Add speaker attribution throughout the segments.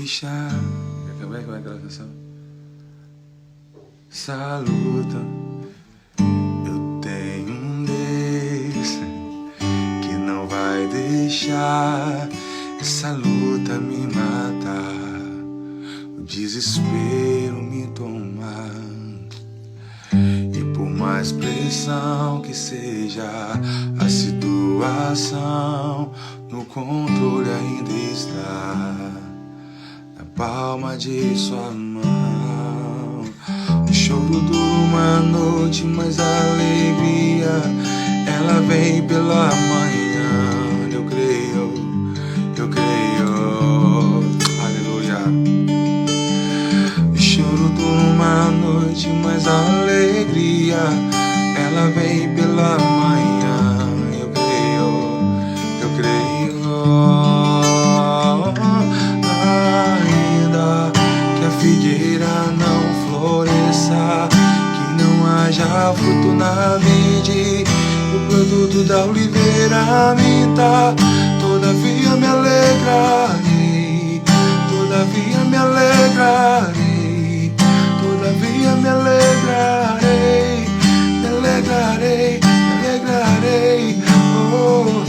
Speaker 1: deixar. Como é aquela canção? Essa luta, eu tenho um Deus que não vai deixar essa luta me matar, o desespero me tomar. E por mais pressão que seja a situação, no controle ainda está na palma de sua mão. O choro dura uma noite, mas a alegria ela vem pela manhã. Eu creio, aleluia. O choro dura uma noite, mas a alegria ela vem pela manhã. Eu creio, ainda que a figueira não floresça, que não haja fruto na vide, o produto da oliveira minta, todavia me alegrarei, todavia me alegrarei, todavia me alegrarei, me alegrarei, me alegrarei. Oh,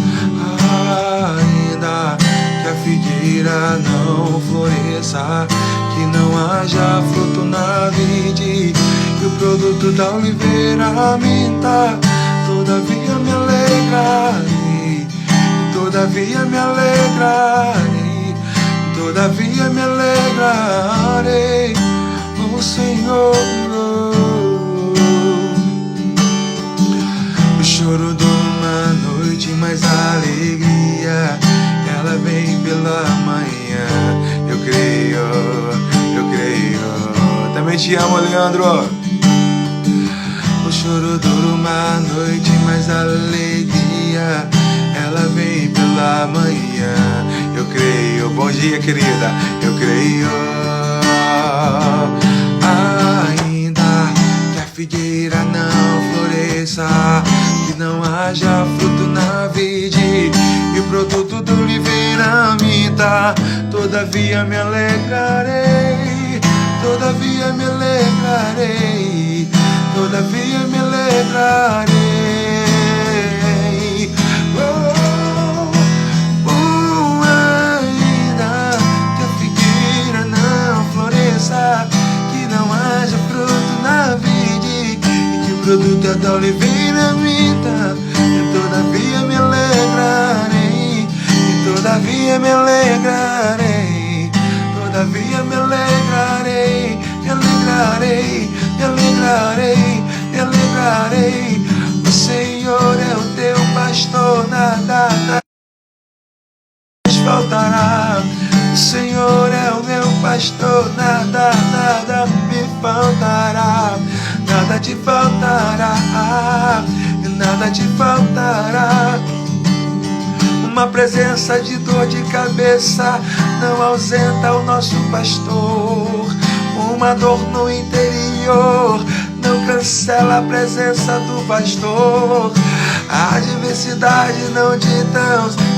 Speaker 1: ainda que a figueira não floresça, que não haja fruto na vide, e o produto da oliveira minta, todavia me alegrarei, todavia me alegrarei, todavia me alegrarei, oh Senhor. O choro dura uma noite, mas a alegria ela vem pela manhã. Eu creio, também te amo, Leandro. O choro dura uma noite, mas a alegria ela vem pela manhã. Eu creio, bom dia, querida. Eu creio, ainda que a figueira não floresça, que não haja fruto na vide, e o produto da oliveira minta, todavia me alegrarei, todavia me alegrarei, todavia me alegrarei. Ainda que a figueira não floresça, que não haja fruto na vide, e que o produto da oliveira minta, todavia me alegrarei, e todavia me alegrarei, todavia me alegrarei, me alegrarei, me alegrarei, me alegrarei. O Senhor é o teu pastor, nada te faltará. O Senhor é o meu pastor, nada me faltará, nada te faltará, nada te faltará. Uma presença de dor de cabeça não ausenta o nosso pastor. Uma dor no interior não cancela a presença do pastor. A adversidade não diz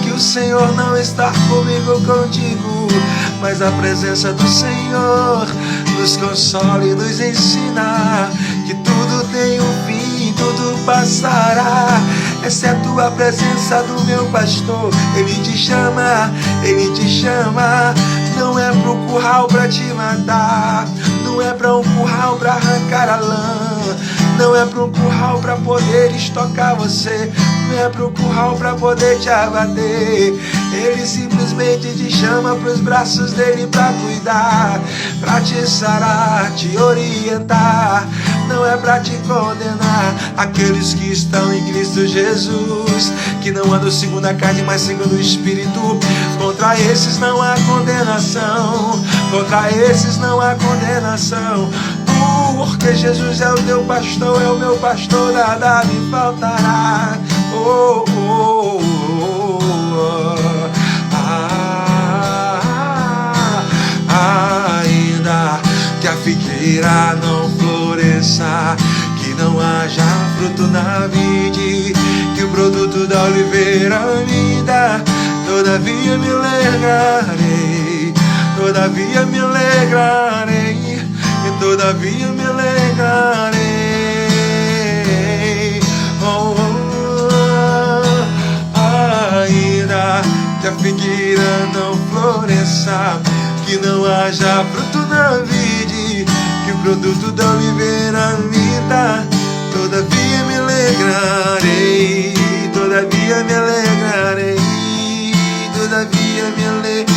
Speaker 1: que o Senhor não está comigo ou contigo, mas a presença do Senhor nos consola e nos ensina que tudo tem um fim, tudo passará, exceto a presença do meu pastor. Ele te chama, ele te chama. Não é pro curral pra te matar, não é pra um curral pra arrancar a lã, não é pro curral pra poder estocar você, não é pro curral pra poder te abater. Ele simplesmente te chama pros braços dele pra cuidar, pra te sarar, te orientar. Não é pra te condenar. Aqueles que estão em Cristo Jesus, que não andam segundo a carne, mas segundo o Espírito, contra esses não há condenação, contra esses não há condenação. Porque Jesus é o teu pastor, é o meu pastor, nada me faltará. Oh, oh, oh, oh. Ainda que a figueira não floresça, que não haja fruto na vide, que o produto da oliveira me dá, todavia me alegrarei, todavia me alegrarei, todavia me alegrarei. Oh, ainda que a figueira não floresça, que não haja fruto na vide, que o produto da oliveira me dá, todavia me alegrarei, todavia me alegrarei, todavia me alegrarei.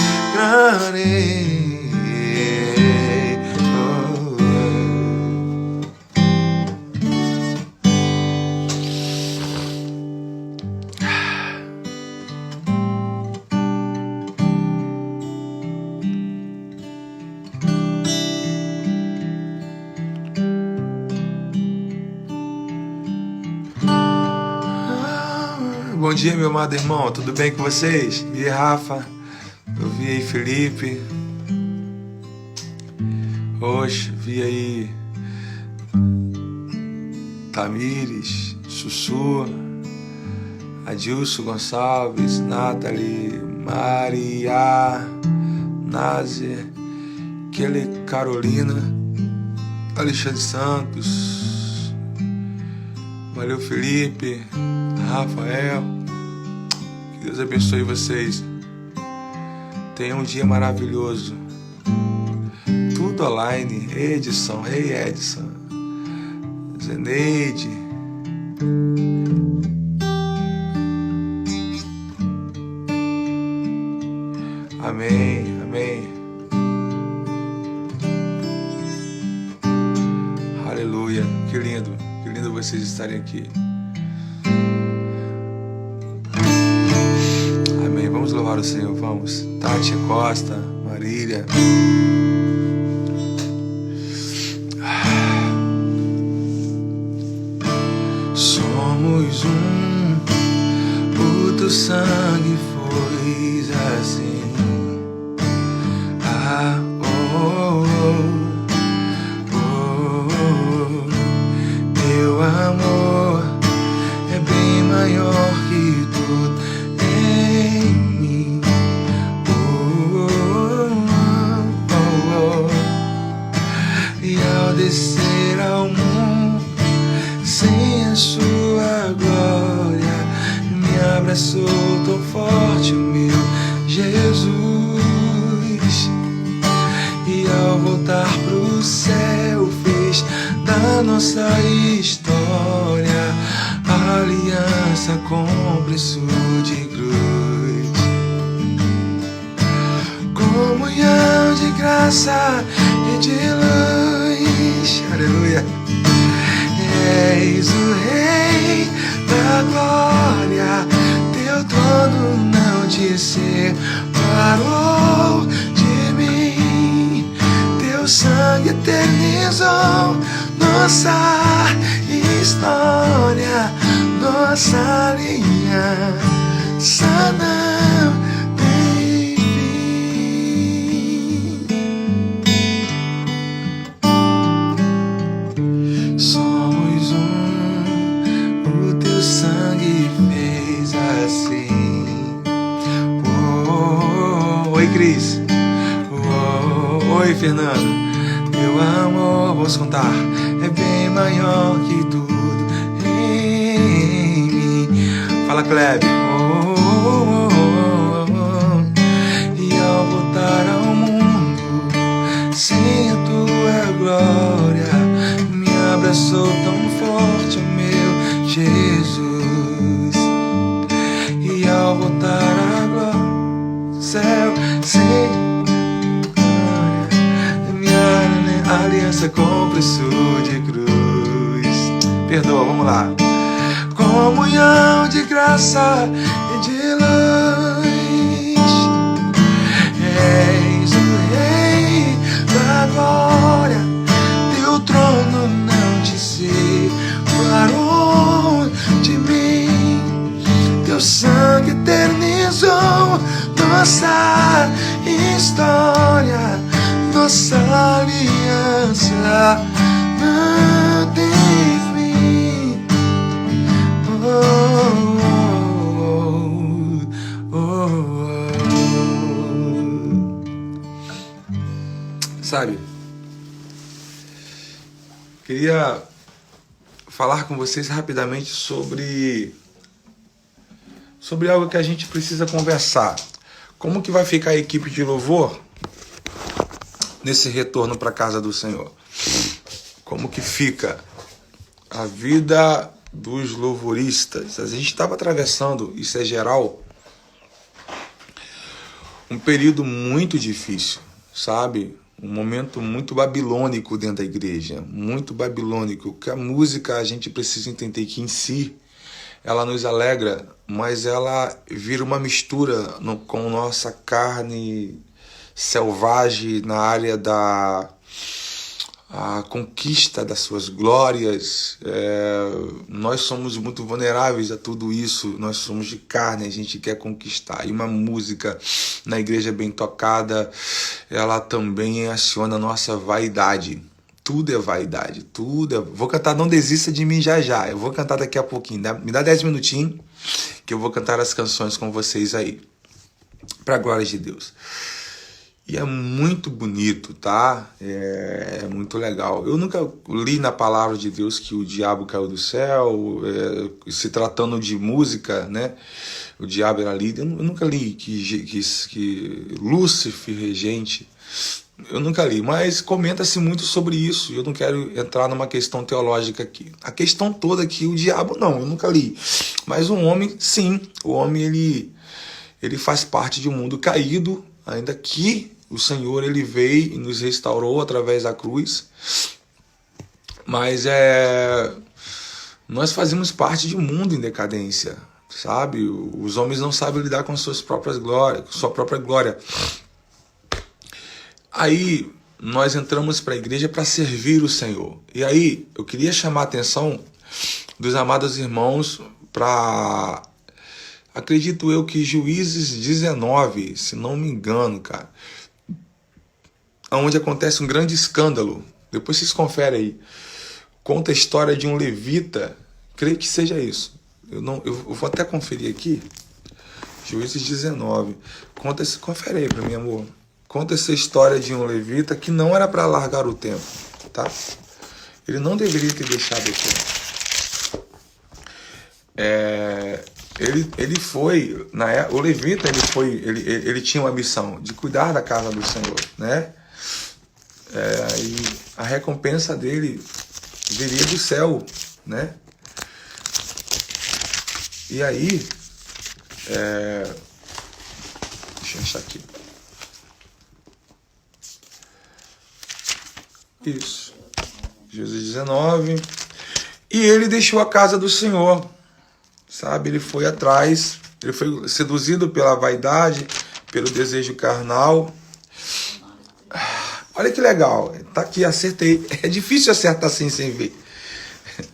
Speaker 1: Bom dia, meu amado irmão, tudo bem com vocês? Vi Rafa, eu vi aí Felipe, Oxe, vi aí Tamires, Sussu, Adilson Gonçalves, Nathalie, Maria, Názia, Kelly Carolina, Alexandre Santos, valeu Felipe, Rafael, que Deus abençoe vocês. Tenham um dia maravilhoso. Tudo online. Edson, Edson, Zeneide, amém, amém, aleluia. Que lindo vocês estarem aqui. Vamos louvar o Senhor, vamos. Tati Costa, Marília. Somos um, o teu sangue foi assim. Ah, oh, oh, oh, oh. Meu amor é bem maior que tudo. Descer ao mundo sem a sua glória, me abraçou tão forte o meu Jesus, e ao voltar pro céu fez da nossa história a aliança com preço de cruz. Comunhão de graça e de luz, aleluia. És o Rei da glória, teu trono não te separou de mim, teu sangue eternizou nossa história, nossa aliança não tem fim. Somos um, o teu sangue fez assim. Oi, Cris. Oi, Fernando. Meu amor, vamos contar, é bem maior que tudo em mim. Fala, Kleber. E ao voltar ao mundo sem a tua glória, me abraçou tão forte o meu Jesus. E ao voltar à glória, céu sem aliança com preço de cruz. Perdoa, vamos lá. Comunhão de graça e de luz, és o Rei da glória, teu trono não te separou de mim, teu sangue eternizou nossa história, nossa aliança não tem fim. Oh, oh, oh, oh. queria falar com vocês rapidamente sobre algo que a gente precisa conversar. Como que vai ficar a equipe de louvor nesse retorno para a casa do Senhor? Como que fica a vida dos louvoristas? A gente estava atravessando, isso é geral, um período muito difícil, sabe? Um momento muito babilônico dentro da igreja, muito babilônico, que a música a gente precisa entender que em si ela nos alegra, mas ela vira uma mistura com nossa carne selvagem na área da conquista das suas glórias. Nós somos muito vulneráveis a tudo isso, nós somos de carne, a gente quer conquistar. E uma música na igreja bem tocada, ela também aciona a nossa vaidade. Tudo é vaidade, tudo é... Vou cantar Não Desista de Mim já já, eu vou cantar daqui a pouquinho, me dá 10 minutinhos que eu vou cantar as canções com vocês aí, para a glória de Deus. E é muito bonito, tá? É muito legal. Eu nunca li na palavra de Deus que o diabo caiu do céu, se tratando de música, né? O diabo era líder. Eu nunca li que Lúcifer regente. Eu nunca li, mas comenta-se muito sobre isso. Eu não quero entrar numa questão teológica aqui. A questão toda aqui, o diabo não, eu nunca li. Mas o homem, sim, o homem ele faz parte de um mundo caído, ainda que o Senhor ele veio e nos restaurou através da cruz. Mas nós fazemos parte de um mundo em decadência, sabe? Os homens não sabem lidar com suas próprias glórias, com sua própria glória. Aí nós entramos para a igreja para servir o Senhor. E aí eu queria chamar a atenção dos amados irmãos para, acredito eu que Juízes 19, se não me engano, cara, onde acontece um grande escândalo. Depois vocês conferem aí. Conta a história de um levita, creio que seja isso. Eu vou até conferir aqui. Juízes 19. Confere aí para mim, amor. Conta essa história de um levita que não era para largar o templo, tá? Ele não deveria ter deixado o templo. Ele foi, o levita, ele tinha uma missão de cuidar da casa do Senhor, né? E a recompensa dele viria do céu, né? E aí, deixa eu achar aqui. Isso, Jesus 19. E ele deixou a casa do Senhor, sabe? Ele foi atrás, ele foi seduzido pela vaidade, pelo desejo carnal. Olha que legal, tá aqui, acertei. É difícil acertar assim sem ver.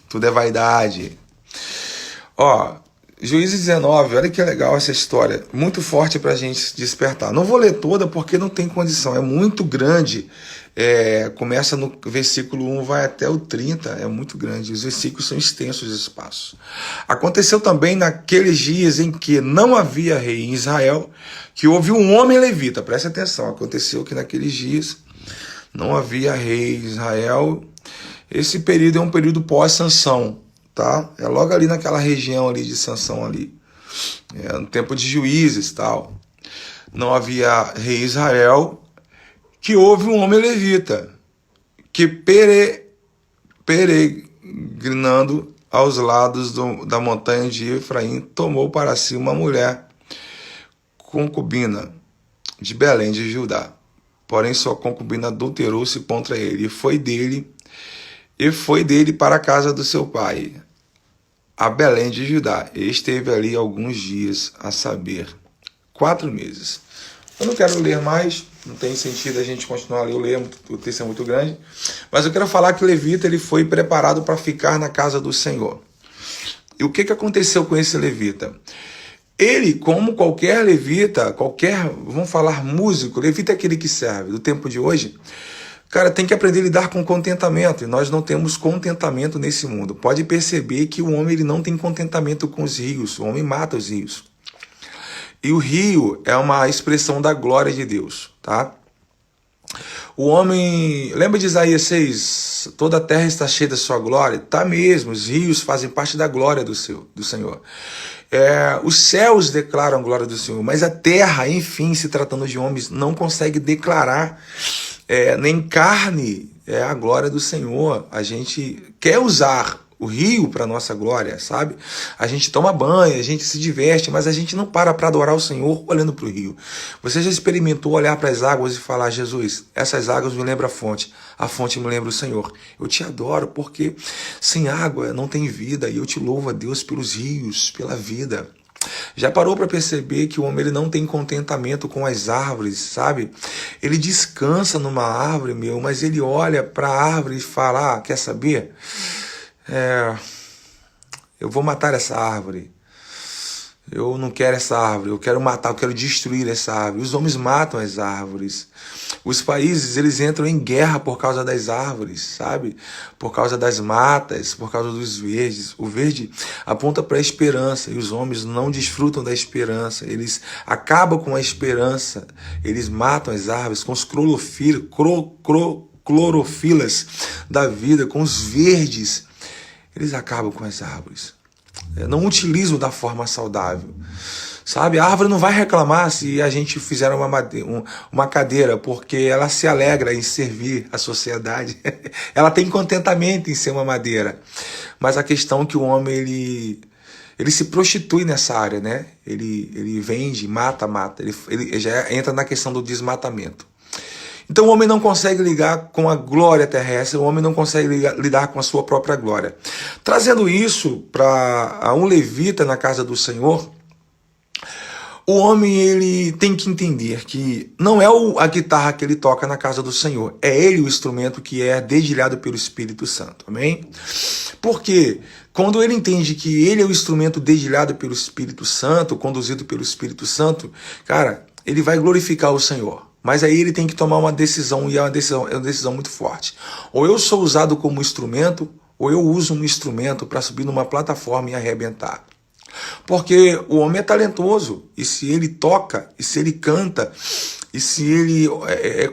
Speaker 1: Tudo é vaidade. Ó, Juízes 19, olha que legal essa história. Muito forte pra gente despertar. Não vou ler toda porque não tem condição, é muito grande. Começa no versículo 1, vai até o 30, é muito grande. Os versículos são extensos, espaços. Aconteceu também naqueles dias em que não havia rei em Israel, que houve um homem levita. Preste atenção, aconteceu que naqueles dias não havia rei em Israel. Esse período é um período pós-Sansão, tá? É logo ali naquela região ali de Sansão ali. No tempo de Juízes, tal. Não havia rei em Israel, que houve um homem levita, que peregrinando aos lados da montanha de Efraim, tomou para si uma mulher concubina de Belém de Judá. Porém, sua concubina adulterou-se contra ele, e foi dele para a casa do seu pai, a Belém de Judá. E esteve ali alguns dias, a saber, 4 meses. Eu não quero ler mais, não tem sentido a gente continuar a ler, o texto é muito grande. Mas eu quero falar que o levita ele foi preparado para ficar na casa do Senhor. E o que aconteceu com esse levita? Ele, como qualquer levita, vamos falar músico, levita é aquele que serve, do tempo de hoje, cara, tem que aprender a lidar com contentamento. E nós não temos contentamento nesse mundo. Pode perceber que o homem ele não tem contentamento com os rios, o homem mata os rios. E o rio é uma expressão da glória de Deus, tá? O homem, lembra de Isaías 6? Toda a terra está cheia da sua glória. Tá mesmo, os rios fazem parte da glória do Senhor. Os céus declaram a glória do Senhor, mas a terra, enfim, se tratando de homens, não consegue declarar nem carne a glória do Senhor. A gente quer usar o rio para nossa glória, sabe? A gente toma banho, a gente se diverte, mas a gente não para adorar o Senhor olhando para o rio. Você já experimentou olhar para as águas e falar: Jesus, essas águas me lembram a fonte me lembra o Senhor. Eu te adoro porque sem água não tem vida, e eu te louvo a Deus pelos rios, pela vida. Já parou para perceber que o homem ele não tem contentamento com as árvores, sabe? Ele descansa numa árvore, mas ele olha para a árvore e fala: quer saber? Eu vou matar essa árvore. Eu não quero essa árvore, eu quero matar, eu quero destruir essa árvore. Os homens matam as árvores. Os países, eles entram em guerra por causa das árvores, sabe? Por causa das matas, por causa dos verdes. O verde aponta para a esperança, e os homens não desfrutam da esperança. Eles acabam com a esperança. Eles matam as árvores com os clorofilas da vida, com os verdes. Eles acabam com as árvores. Não utilizam da forma saudável. Sabe? A árvore não vai reclamar se a gente fizer uma cadeira, porque ela se alegra em servir a sociedade. Ela tem contentamento em ser uma madeira. Mas a questão é que o homem ele se prostitui nessa área, né? Ele vende, mata. Ele já entra na questão do desmatamento. Então o homem não consegue lidar com a glória terrestre, o homem não consegue lidar com a sua própria glória. Trazendo isso para um levita na casa do Senhor, o homem ele tem que entender que não é a guitarra que ele toca na casa do Senhor, é ele o instrumento que é dedilhado pelo Espírito Santo, amém? Porque quando ele entende que ele é o instrumento dedilhado pelo Espírito Santo, conduzido pelo Espírito Santo, cara, ele vai glorificar o Senhor. Mas aí ele tem que tomar uma decisão, e é uma decisão muito forte. Ou eu sou usado como instrumento, ou eu uso um instrumento para subir numa plataforma e arrebentar. Porque o homem é talentoso, e se ele toca, e se ele canta, e se ele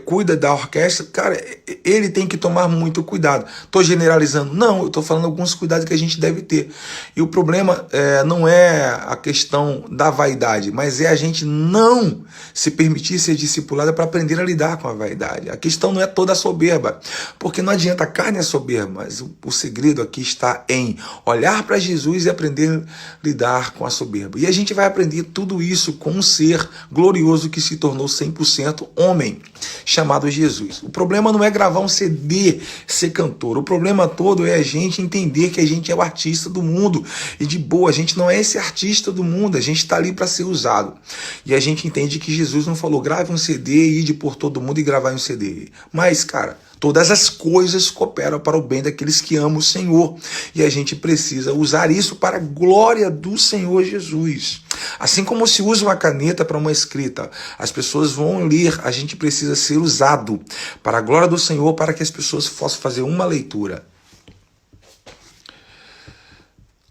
Speaker 1: cuida da orquestra, cara, ele tem que tomar muito cuidado. Estou generalizando? Não, eu estou falando alguns cuidados que a gente deve ter. E o problema não é a questão da vaidade, mas é a gente não se permitir ser discipulado para aprender a lidar com a vaidade. A questão não é toda a soberba, porque não adianta, a carne é soberba, mas o segredo aqui está em olhar para Jesus e aprender a lidar com a soberba. E a gente vai aprender tudo isso com um ser glorioso que se tornou 100% homem, chamado Jesus. O problema não é gravar um CD, ser cantor. O problema todo é a gente entender que a gente é o artista do mundo. E de boa, a gente não é esse artista do mundo, a gente está ali para ser usado. E a gente entende que Jesus não falou: grave um CD e ide por todo mundo e gravar um CD. Mas, cara, todas as coisas cooperam para o bem daqueles que amam o Senhor. E a gente precisa usar isso para a glória do Senhor Jesus. Assim como se usa uma caneta para uma escrita, as pessoas vão ler, a gente precisa ser usado para a glória do Senhor, para que as pessoas possam fazer uma leitura.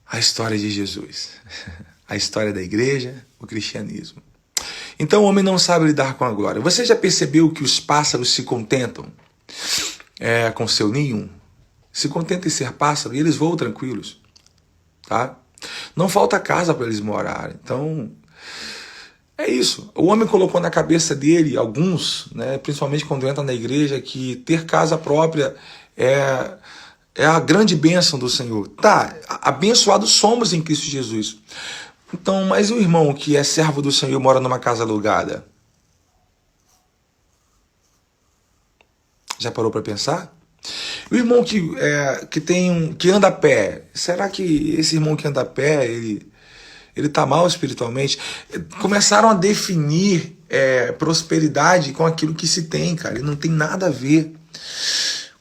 Speaker 1: A história de Jesus, a história da igreja, o cristianismo. Então o homem não sabe lidar com a glória. Você já percebeu que os pássaros se contentam com seu ninho? Se contentam em ser pássaro e eles voam tranquilos, tá? Não falta casa para eles morarem. Então, é isso. O homem colocou na cabeça dele, alguns, né, principalmente quando entra na igreja, que ter casa própria é a grande bênção do Senhor. Tá, abençoados somos em Cristo Jesus. Então, mas o irmão que é servo do Senhor mora numa casa alugada? Já parou para pensar? O irmão que anda a pé, será que esse irmão que anda a pé, ele está mal espiritualmente? Começaram a definir prosperidade com aquilo que se tem, cara, e não tem nada a ver.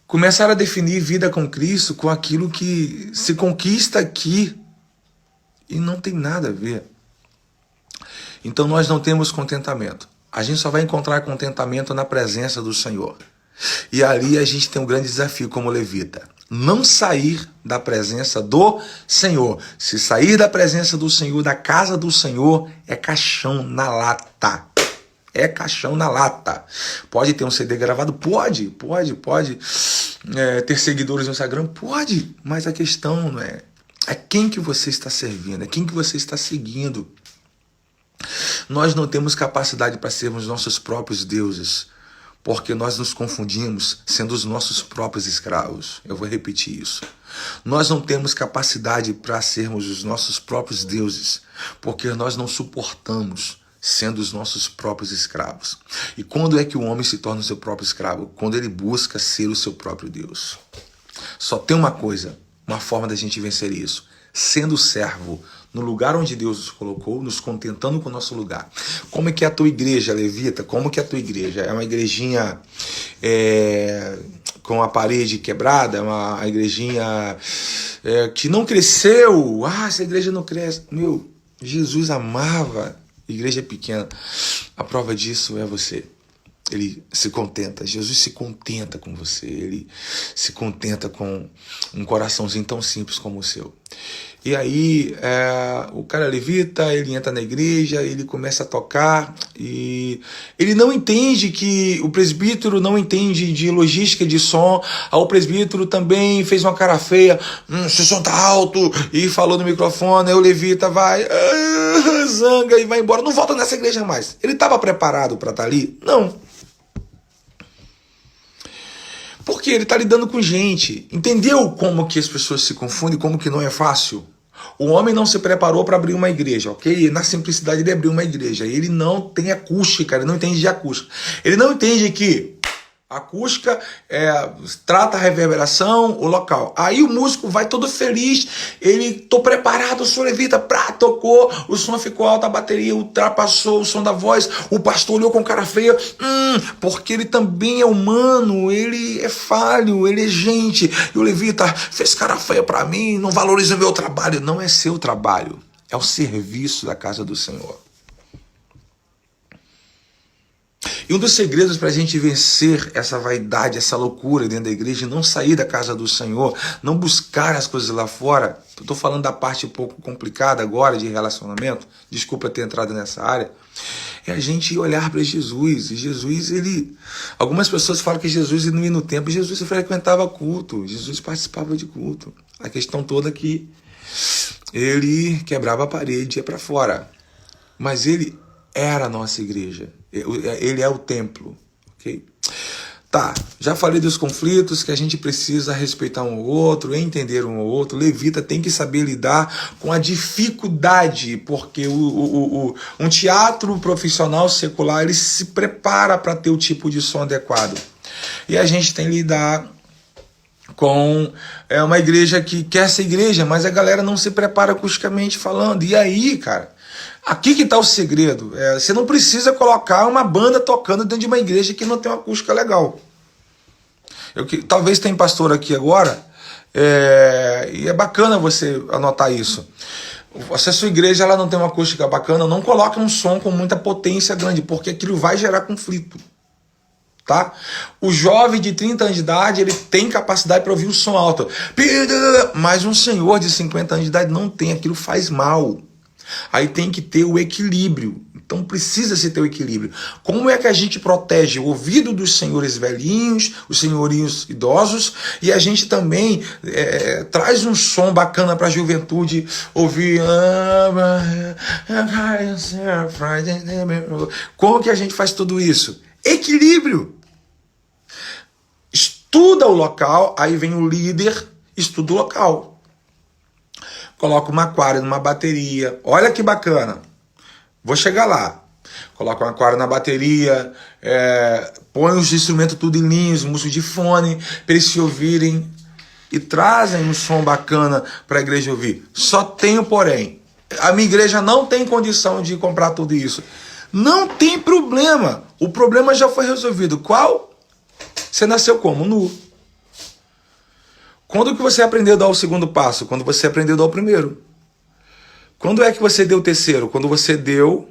Speaker 1: Começaram a definir vida com Cristo com aquilo que se conquista aqui, e não tem nada a ver. Então nós não temos contentamento. A gente só vai encontrar contentamento na presença do Senhor. E ali a gente tem um grande desafio como levita: não sair da presença do Senhor. Se sair da presença do Senhor, da casa do Senhor, é caixão na lata. É caixão na lata. Pode ter um CD gravado? Pode. Ter seguidores no Instagram? Pode. Mas a questão não é quem que você está servindo, é quem que você está seguindo. Nós não temos capacidade para sermos nossos próprios deuses, porque nós nos confundimos sendo os nossos próprios escravos. Eu vou repetir isso. Nós não temos capacidade para sermos os nossos próprios deuses, porque nós não suportamos sendo os nossos próprios escravos. E quando é que o homem se torna o seu próprio escravo? Quando ele busca ser o seu próprio Deus. Só tem uma coisa, uma forma da gente vencer isso: sendo servo no lugar onde Deus nos colocou, nos contentando com o nosso lugar. Como é que é a tua igreja, levita? Como que é a tua igreja? É uma igrejinha com a parede quebrada? É uma igrejinha que não cresceu? Essa igreja não cresce. Meu, Jesus amava igreja pequena. A prova disso é você. Ele se contenta, Jesus se contenta com você, ele se contenta com um coraçãozinho tão simples como o seu. E aí o cara levita, ele entra na igreja, ele começa a tocar e ele não entende que o presbítero não entende de logística de som. O presbítero também fez uma cara feia, seu som tá alto, e falou no microfone. Aí o levita vai, zanga e vai embora, não volta nessa igreja mais. Ele estava preparado para estar ali? Não. Porque ele está lidando com gente. Entendeu como que as pessoas se confundem, como que não é fácil? O homem não se preparou para abrir uma igreja, ok? Na simplicidade ele abriu uma igreja. Ele não tem acústica, ele não entende de acústica. Ele não entende que acústica trata a reverberação, o local. Aí o músico vai todo feliz, tô preparado, sou levita, tocou, o som ficou alto, a bateria ultrapassou o som da voz, o pastor olhou com cara feia, porque ele também é humano, ele é falho, ele é gente. E o levita fez cara feia para mim, não valoriza o meu trabalho. Não é seu trabalho, é o serviço da casa do Senhor. E um dos segredos para a gente vencer essa vaidade, essa loucura dentro da igreja, não sair da casa do Senhor, não buscar as coisas lá fora, eu estou falando da parte um pouco complicada agora de relacionamento, desculpa ter entrado nessa área, é a gente olhar para Jesus. E Jesus, algumas pessoas falam que Jesus não ia no templo, Jesus frequentava culto, Jesus participava de culto. A questão toda é que ele quebrava a parede e ia para fora, mas ele era a nossa igreja. Ele é o templo, ok? Tá, já falei dos conflitos, que a gente precisa respeitar um ao outro, entender um ao outro. Levita tem que saber lidar com a dificuldade, porque um teatro profissional secular, ele se prepara para ter o tipo de som adequado. E a gente tem que lidar com uma igreja que quer ser igreja, mas a galera não se prepara acusticamente falando. E aí, cara, aqui que está o segredo. Você não precisa colocar uma banda tocando dentro de uma igreja que não tem uma acústica legal. Talvez tenha pastor aqui agora, e é bacana você anotar isso. Se a sua igreja ela não tem uma acústica bacana, não coloque um som com muita potência grande, porque aquilo vai gerar conflito. Tá? O jovem de 30 anos de idade, ele tem capacidade para ouvir o som alto, mas um senhor de 50 anos de idade não tem, aquilo faz mal. Aí tem que ter o equilíbrio. Então precisa se ter o equilíbrio. Como é que a gente protege o ouvido dos senhores velhinhos, os senhorinhos idosos, e a gente também traz um som bacana para a juventude ouvir? Como que a gente faz tudo isso? Equilíbrio. Estuda o local, aí vem o líder, estuda o local. Coloca uma aquário numa bateria. Olha que bacana. Vou chegar lá. Coloca um aquário na bateria. Põe os instrumentos tudo em linha, os músicos de fone, para eles se ouvirem. E trazem um som bacana para a igreja ouvir. Só tem o porém. A minha igreja não tem condição de comprar tudo isso. Não tem problema. O problema já foi resolvido. Qual? Você nasceu como? Nu. Quando que você aprendeu a dar o segundo passo? Quando você aprendeu a dar o primeiro. Quando é que você deu o terceiro? Quando você deu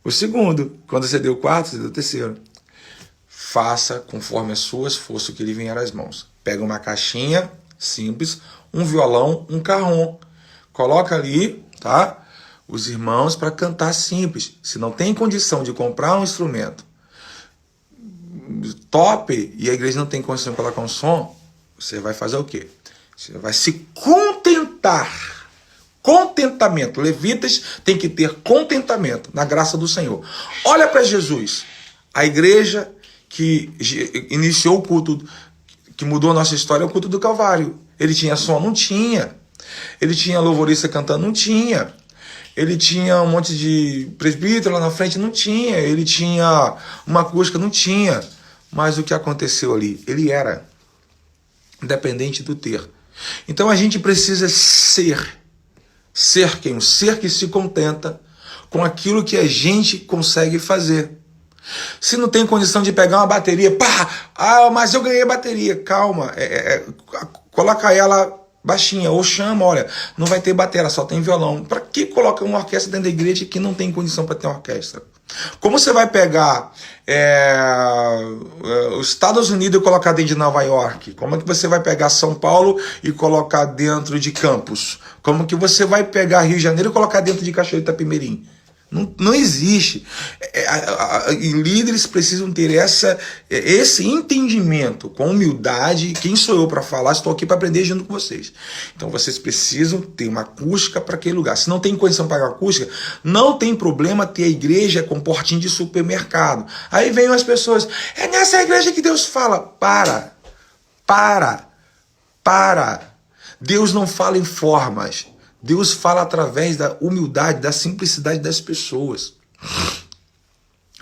Speaker 1: o segundo. Quando você deu o quarto, você deu o terceiro. Faça conforme as suas forças, o que lhe vier às mãos. Pega uma caixinha simples, um violão, um carrom. Coloca ali, tá? os irmãos para cantar simples. Se não tem condição de comprar um instrumento top e a igreja não tem condição de colocar um som, você vai fazer o quê? Você vai se contentar. Contentamento. Levitas tem que ter contentamento na graça do Senhor. Olha para Jesus. A igreja que iniciou o culto, que mudou a nossa história, é o culto do Calvário. Ele tinha som? Não tinha. Ele tinha louvorista cantando? Não tinha. Ele tinha um monte de presbítero lá na frente? Não tinha. Ele tinha uma acústica? Não tinha. Mas o que aconteceu ali? Ele era, independente do ter. Então a gente precisa ser. Ser quem? Um ser que se contenta com aquilo que a gente consegue fazer. Se não tem condição de pegar uma bateria, mas eu ganhei a bateria. Calma, coloca ela baixinha, ou chama, olha, não vai ter bateria, só tem violão. Para que colocar uma orquestra dentro da igreja que não tem condição para ter uma orquestra? Como você vai pegar os Estados Unidos e colocar dentro de Nova York? Como é que você vai pegar São Paulo e colocar dentro de Campos? Como que você vai pegar Rio de Janeiro e colocar dentro de Cachoeiro de Itapemirim? Não existe. E líderes precisam ter esse entendimento com humildade. Quem sou eu para falar? Estou aqui para aprender junto com vocês. Então vocês precisam ter uma acústica para aquele lugar. Se não tem condição de pagar acústica, não tem problema ter a igreja com portinho de supermercado. Aí vem as pessoas, é nessa igreja que Deus fala. Para. Deus não fala em formas. Deus fala através da humildade, da simplicidade das pessoas.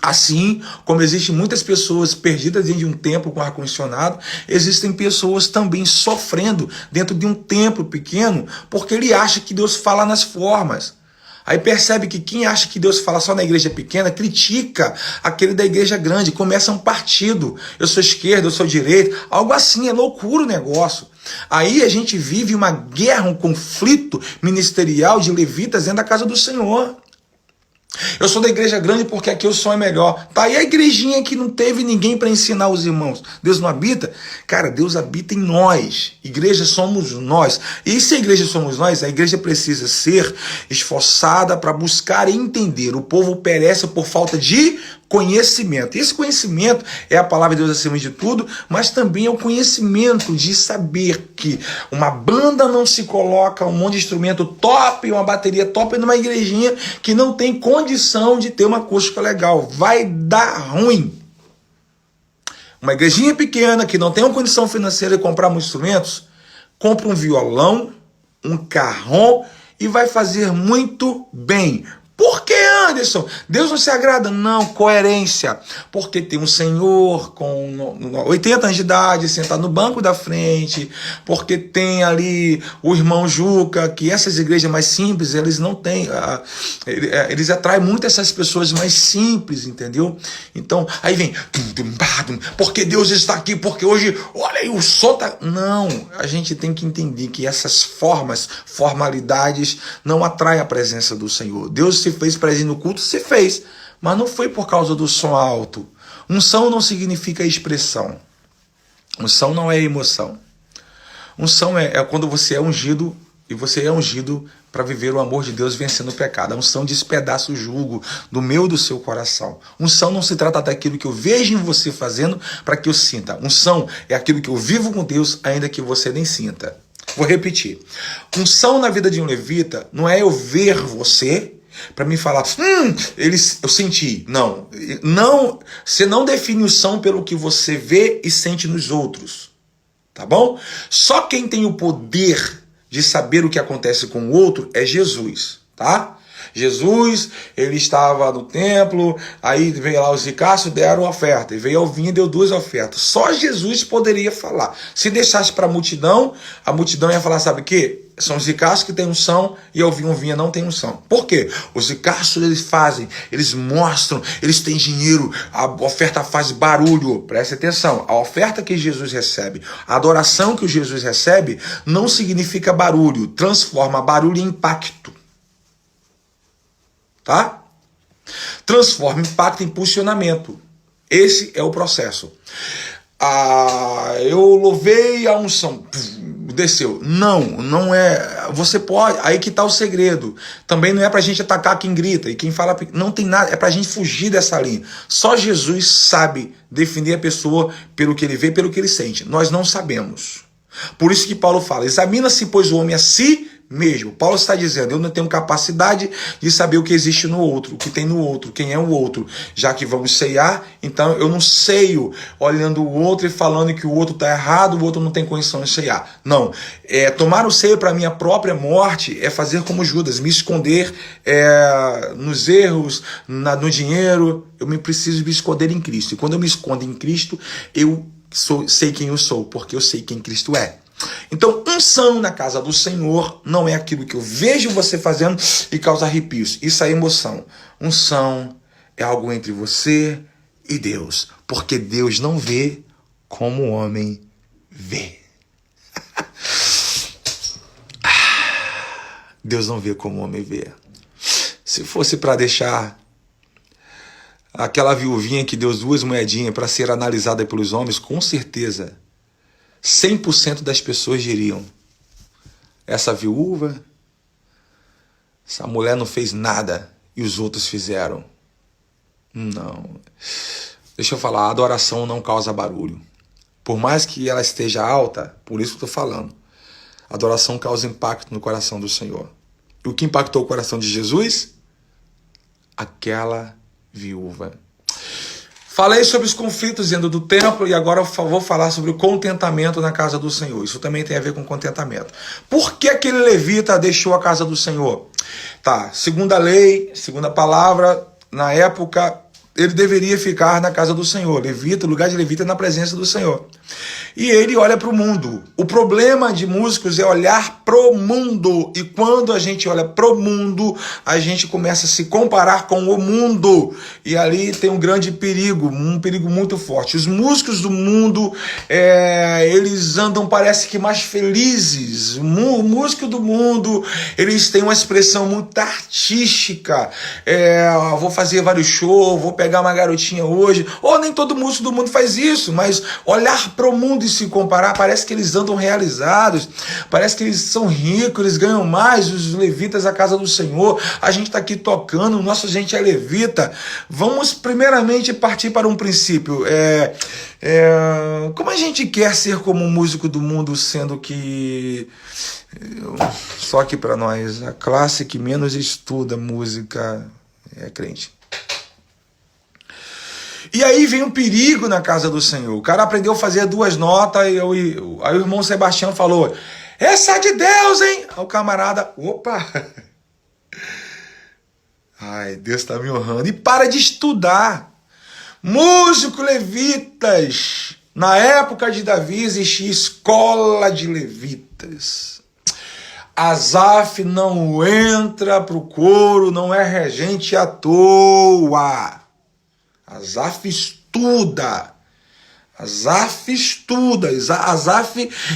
Speaker 1: Assim como existem muitas pessoas perdidas dentro de um templo com ar-condicionado, existem pessoas também sofrendo dentro de um templo pequeno porque ele acha que Deus fala nas formas. Aí percebe que quem acha que Deus fala só na igreja pequena critica aquele da igreja grande, começa um partido. Eu sou esquerda, eu sou direita, algo assim, é loucura o negócio. Aí a gente vive uma guerra, um conflito ministerial de levitas dentro da casa do Senhor. Eu sou da igreja grande porque aqui o som é melhor. Tá aí a igrejinha que não teve ninguém para ensinar os irmãos. Deus não habita? Cara, Deus habita em nós. Igreja somos nós. E se a igreja somos nós, a igreja precisa ser esforçada para buscar e entender. O povo perece por falta de conhecimento. Esse conhecimento é a palavra de Deus acima de tudo, mas também é o conhecimento de saber que uma banda não se coloca um monte de instrumento top, uma bateria top numa igrejinha que não tem condição de ter uma acústica legal. Vai dar ruim. Uma igrejinha pequena que não tem uma condição financeira de comprar muitos instrumentos, compra um violão, um carrom e vai fazer muito bem. Por que, Anderson? Deus não se agrada? Não, coerência. Porque tem um senhor com 80 anos de idade sentado no banco da frente, porque tem ali o irmão Juca, que essas igrejas mais simples, eles não têm, eles atraem muito essas pessoas mais simples, entendeu? Então, aí vem, porque Deus está aqui, porque hoje, olha aí, o som tá... Não, a gente tem que entender que essas formalidades não atraem a presença do Senhor. Deus se fez presente no culto, se fez, mas não foi por causa do som alto. Unção não significa expressão. Unção não é emoção. Unção é quando você é ungido, e você é ungido para viver o amor de Deus vencendo o pecado. A unção despedaça o jugo do meu e do seu coração. Unção não se trata daquilo que eu vejo em você fazendo para que eu sinta. Unção é aquilo que eu vivo com Deus, ainda que você nem sinta. Vou repetir. Unção na vida de um levita não é eu ver você para me falar, eu senti. Não, você não define unção pelo que você vê e sente nos outros. Tá bom? Só quem tem o poder de saber o que acontece com o outro é Jesus, tá? Jesus, ele estava no templo, aí veio lá os ricaços, deram oferta, e veio Alvinha e deu 2 ofertas. Só Jesus poderia falar. Se deixasse para a multidão ia falar, sabe o quê? São os ricaços que têm unção e Alvinha não tem unção. Por quê? Os ricaços, eles fazem, eles mostram, eles têm dinheiro, a oferta faz barulho. Preste atenção, a oferta que Jesus recebe, a adoração que o Jesus recebe, não significa barulho, transforma barulho em impacto. Tá? Transforma impacto em impulsionamento. Esse é o processo. Eu louvei a unção. desceu. Não é. Você pode. Aí que tá o segredo. Também não é pra gente atacar quem grita e quem fala. Não tem nada. É pra gente fugir dessa linha. Só Jesus sabe definir a pessoa pelo que ele vê, pelo que ele sente. Nós não sabemos. Por isso que Paulo fala: examina-se, pois, o homem a si mesmo. Paulo está dizendo: eu não tenho capacidade de saber o que existe no outro, o que tem no outro, quem é o outro. Já que vamos ceiar, então eu não ceio olhando o outro e falando que o outro está errado, o outro não tem condição de ceiar. Não. Tomar o ceio para minha própria morte é fazer como Judas, me esconder nos erros, no dinheiro. Eu preciso me esconder em Cristo. E quando eu me escondo em Cristo, eu sei quem eu sou, porque eu sei quem Cristo é. Então, unção na casa do Senhor não é aquilo que eu vejo você fazendo e causa arrepios. Isso é emoção. Unção é algo entre você e Deus, porque Deus não vê como o homem vê. Deus não vê como o homem vê. Se fosse para deixar aquela viuvinha que deu 2 moedinhas para ser analisada pelos homens, com certeza 100% das pessoas diriam: essa viúva, essa mulher não fez nada e os outros fizeram. Não. Deixa eu falar, a adoração não causa barulho. Por mais que ela esteja alta, por isso que eu estou falando, a adoração causa impacto no coração do Senhor. E o que impactou o coração de Jesus? Aquela viúva. Falei sobre os conflitos dentro do templo e agora eu vou falar sobre o contentamento na casa do Senhor. Isso também tem a ver com contentamento. Por que aquele levita deixou a casa do Senhor? Tá, segundo a lei, segundo a palavra, na época ele deveria ficar na casa do Senhor. Levita, o lugar de levita é na presença do Senhor. E ele olha para o mundo. O problema de músicos é olhar pro mundo. E quando a gente olha pro mundo, a gente começa a se comparar com o mundo. E ali tem um grande perigo, um perigo muito forte. Os músicos do mundo, eles andam, parece que mais felizes. O músico do mundo, eles têm uma expressão muito artística. Vou fazer vários shows, vou pegar uma garotinha hoje. Ou nem todo músico do mundo faz isso, mas olhar pro mundo e se comparar, parece que eles andam realizados, parece que eles são ricos, eles ganham mais, os levitas da casa do Senhor. A gente está aqui tocando, nossa gente é levita. Vamos primeiramente partir para um princípio. Como a gente quer ser como um músico do mundo, sendo que, só aqui para nós, a classe que menos estuda música é crente. E aí vem um perigo na casa do Senhor. O cara aprendeu a fazer 2 notas, aí o irmão Sebastião falou: essa é de Deus, hein? Aí o camarada, opa! Ai, Deus está me honrando. E para de estudar. Músicos levitas. Na época de Davi existia escola de levitas. Asaf não entra para o coro, não é regente à toa. Asaf estuda. Asaf,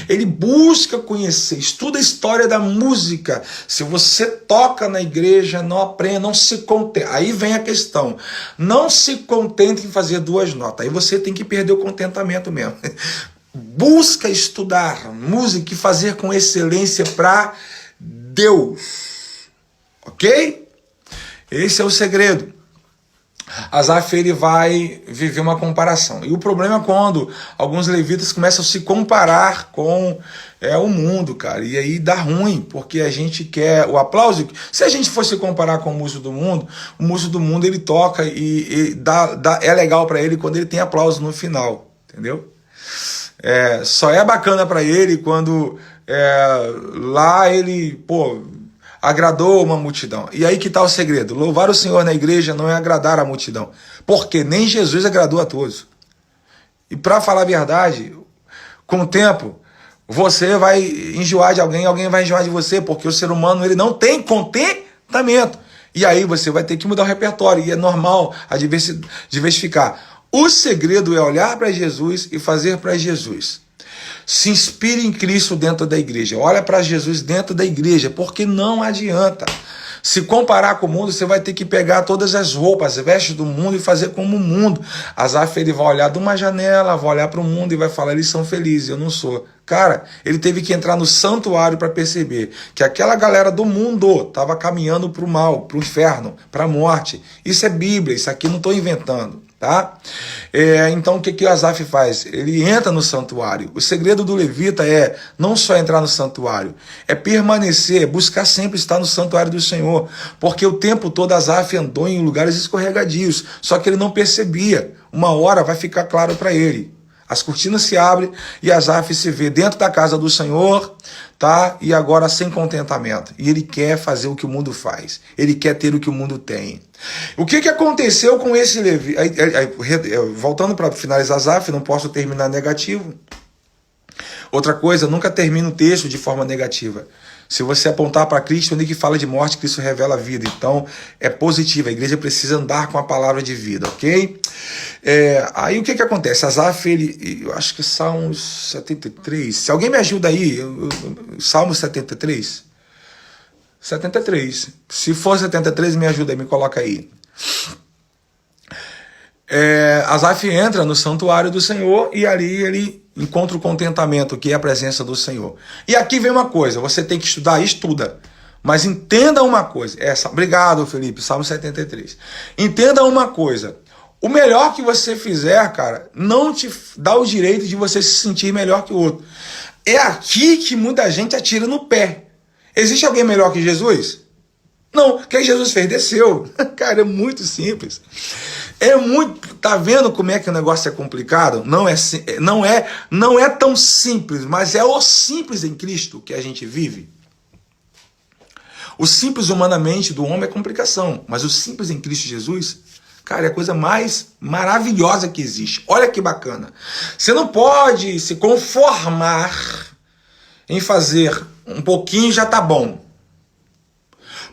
Speaker 1: ele busca conhecer, estuda a história da música. Se você toca na igreja, não aprenda, não se contente. Aí vem a questão, não se contente em fazer 2 notas. Aí você tem que perder o contentamento mesmo. Busca estudar música e fazer com excelência para Deus. Ok? Esse é o segredo. Asaf, ele vai viver uma comparação. E o problema é quando alguns levitas começam a se comparar com o mundo, cara. E aí dá ruim, porque a gente quer o aplauso. Se a gente fosse comparar com o músico do mundo ele toca e é legal para ele quando ele tem aplauso no final, entendeu? Só é bacana para ele quando lá ele, agradou uma multidão. E aí que está o segredo. Louvar o Senhor na igreja não é agradar a multidão. Porque nem Jesus agradou a todos. E para falar a verdade, com o tempo, você vai enjoar de alguém, alguém vai enjoar de você, porque o ser humano ele não tem contentamento. E aí você vai ter que mudar o repertório. E é normal a diversificar. O segredo é olhar para Jesus e fazer para Jesus. Se inspire em Cristo dentro da igreja. Olha para Jesus dentro da igreja, porque não adianta. Se comparar com o mundo, você vai ter que pegar todas as roupas, as vestes do mundo e fazer como o mundo. Asaf, ele vai olhar de uma janela, vai olhar para o mundo e vai falar, eles são felizes, eu não sou. Cara, ele teve que entrar no santuário para perceber que aquela galera do mundo estava caminhando para o mal, para o inferno, para a morte. Isso é Bíblia, isso aqui não estou inventando. Tá? Então o que o Asaf faz? Ele entra no santuário. O segredo do levita é não só entrar no santuário, é permanecer, buscar sempre estar no santuário do Senhor, porque o tempo todo Asaf andou em lugares escorregadios, só que ele não percebia. Uma hora vai ficar claro para ele. As cortinas se abrem e Asaf se vê dentro da casa do Senhor, tá? E agora sem contentamento. E ele quer fazer o que o mundo faz. Ele quer ter o que o mundo tem. O que aconteceu com esse levita? Voltando para finalizar Asaf, não posso terminar negativo. Outra coisa, nunca termina o texto de forma negativa. Se você apontar para Cristo, onde que fala de morte, Cristo revela a vida. Então, é positivo. A igreja precisa andar com a palavra de vida, ok? Aí o que acontece? Asaf, eu acho que é Salmos 73. Se alguém me ajuda aí, Salmos 73? 73. Se for 73, me ajuda aí, me coloca aí. Asaf entra no santuário do Senhor e ali ele encontra o contentamento, que é a presença do Senhor. E aqui vem uma coisa, você tem que estudar, estuda. Mas entenda uma coisa. Obrigado, Felipe, Salmo 73. Entenda uma coisa. O melhor que você fizer, cara, não te dá o direito de você se sentir melhor que o outro. É aqui que muita gente atira no pé. Existe alguém melhor que Jesus? Não, o que Jesus fez? Desceu. Cara, é muito simples. Tá vendo como é que o negócio é complicado? Não é tão simples, mas é o simples em Cristo que a gente vive. O simples humanamente do homem é complicação, mas o simples em Cristo Jesus, cara, é a coisa mais maravilhosa que existe. Olha que bacana. Você não pode se conformar em fazer um pouquinho já tá bom.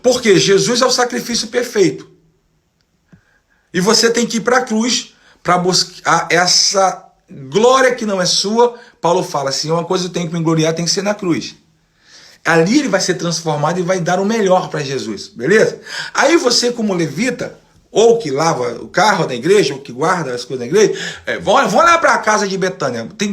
Speaker 1: Porque Jesus é o sacrifício perfeito. E você tem que ir para a cruz para buscar essa glória que não é sua. Paulo fala assim, uma coisa que eu tenho que me gloriar tem que ser na cruz. Ali ele vai ser transformado e vai dar o melhor para Jesus, beleza? Aí você como levita, ou que lava o carro da igreja, ou que guarda as coisas da igreja, vão lá para a casa de Betânia. Tem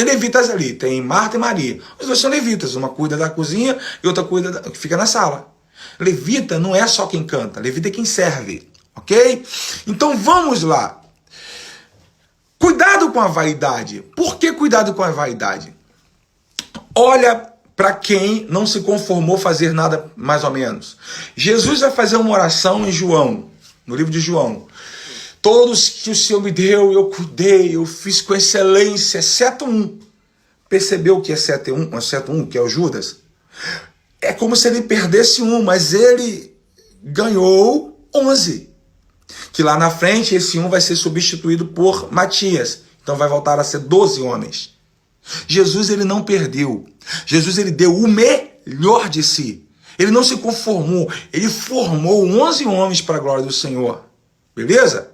Speaker 1: levitas ali, tem Marta e Maria. Os dois são levitas, uma cuida da cozinha e outra cuida que fica na sala. Levita não é só quem canta, levita é quem serve, ok? Então vamos lá. Cuidado com a vaidade. Por que cuidado com a vaidade? Olha para quem não se conformou fazer nada mais ou menos. Jesus vai fazer uma oração em João, no livro de João. Todos que o Senhor me deu, eu cuidei, eu fiz com excelência, exceto um. Percebeu que é exceto um, que é o Judas? É como se ele perdesse um, mas ele ganhou 11. Que lá na frente esse um vai ser substituído por Matias. Então vai voltar a ser 12 homens. Jesus ele não perdeu. Jesus ele deu o melhor de si. Ele não se conformou. Ele formou 11 homens para a glória do Senhor. Beleza?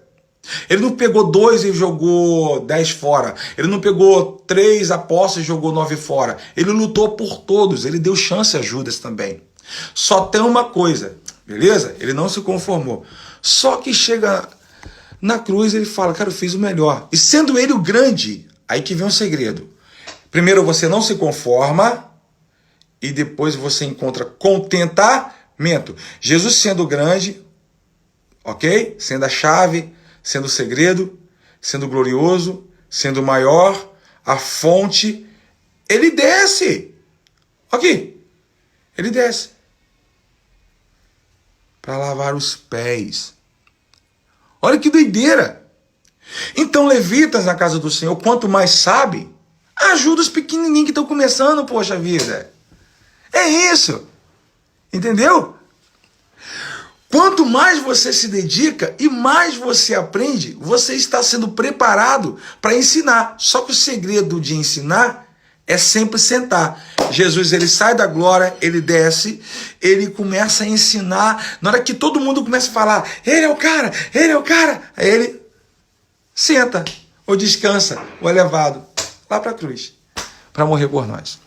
Speaker 1: Ele não pegou 2 e jogou 10 fora. Ele não pegou 3 apóstolos e jogou 9 fora. Ele lutou por todos. Ele deu chance a Judas também. Só tem uma coisa. Beleza? Ele não se conformou. Só que chega na cruz ele fala, cara, eu fiz o melhor. E sendo ele o grande, aí que vem um segredo. Primeiro você não se conforma e depois você encontra contentamento. Jesus sendo grande, ok? Sendo a chave, sendo o segredo, sendo glorioso, sendo maior, a fonte, ele desce. Aqui, ele desce. Para lavar os pés. Olha que doideira. Então, levitas na casa do Senhor, quanto mais sabe, ajuda os pequenininhos que estão começando, poxa vida. É isso. Entendeu? Quanto mais você se dedica e mais você aprende, você está sendo preparado para ensinar. Só que o segredo de ensinar é sempre sentar. Jesus, ele sai da glória, ele desce, ele começa a ensinar. Na hora que todo mundo começa a falar, ele é o cara, aí ele senta, ou descansa, ou é levado lá para a cruz, para morrer por nós.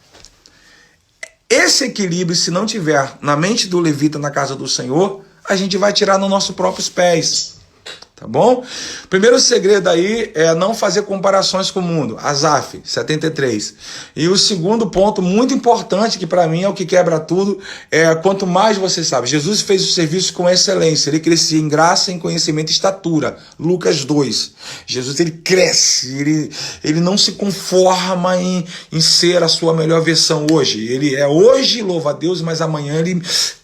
Speaker 1: esse equilíbrio, se não tiver na mente do levita na casa do Senhor, a gente vai tirar nos nossos próprios pés. Tá bom? Primeiro segredo aí é não fazer comparações com o mundo. Asaf, 73. E o segundo ponto muito importante, que para mim é o que quebra tudo, é quanto mais você sabe. Jesus fez o serviço com excelência. Ele crescia em graça, em conhecimento e estatura. Lucas 2. Jesus, ele cresce. Ele não se conforma em ser a sua melhor versão hoje. Ele é hoje, louva a Deus, mas amanhã ele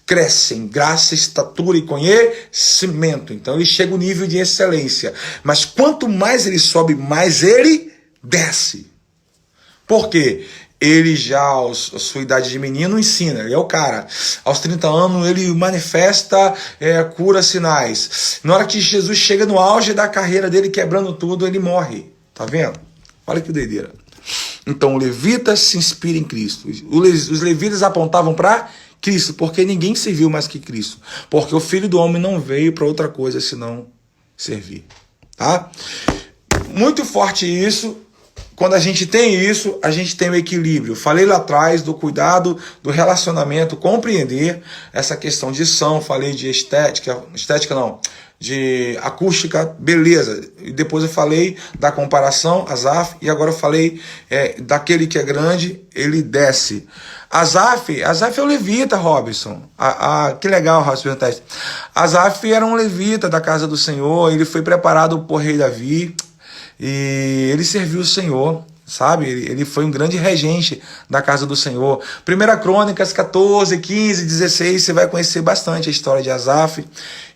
Speaker 1: cresce em graça, estatura e conhecimento. Então ele chega ao nível de excelência. Mas quanto mais ele sobe, mais ele desce. Por quê? Ele já, a sua idade de menino, ensina. Ele é o cara. Aos 30 anos, ele manifesta, cura sinais. Na hora que Jesus chega no auge da carreira dele, quebrando tudo, ele morre. Tá vendo? Olha que doideira. Então o levita se inspira em Cristo. Os levitas apontavam para Cristo, porque ninguém serviu mais que Cristo. Porque o Filho do Homem não veio para outra coisa senão servir. Tá? Muito forte isso. Quando a gente tem isso, a gente tem o equilíbrio. Falei lá atrás do cuidado do relacionamento, compreender essa questão de som, falei de estética não, de acústica, beleza. E depois eu falei da comparação, Asaf, e agora eu falei daquele que é grande, ele desce. Asaf é o levita, Robson. Que legal, Robson. Asaf era um levita da casa do Senhor, ele foi preparado por rei Davi, e ele serviu o Senhor, sabe? Ele foi um grande regente da casa do Senhor. 1 Crônicas 14, 15, 16, você vai conhecer bastante a história de Asaf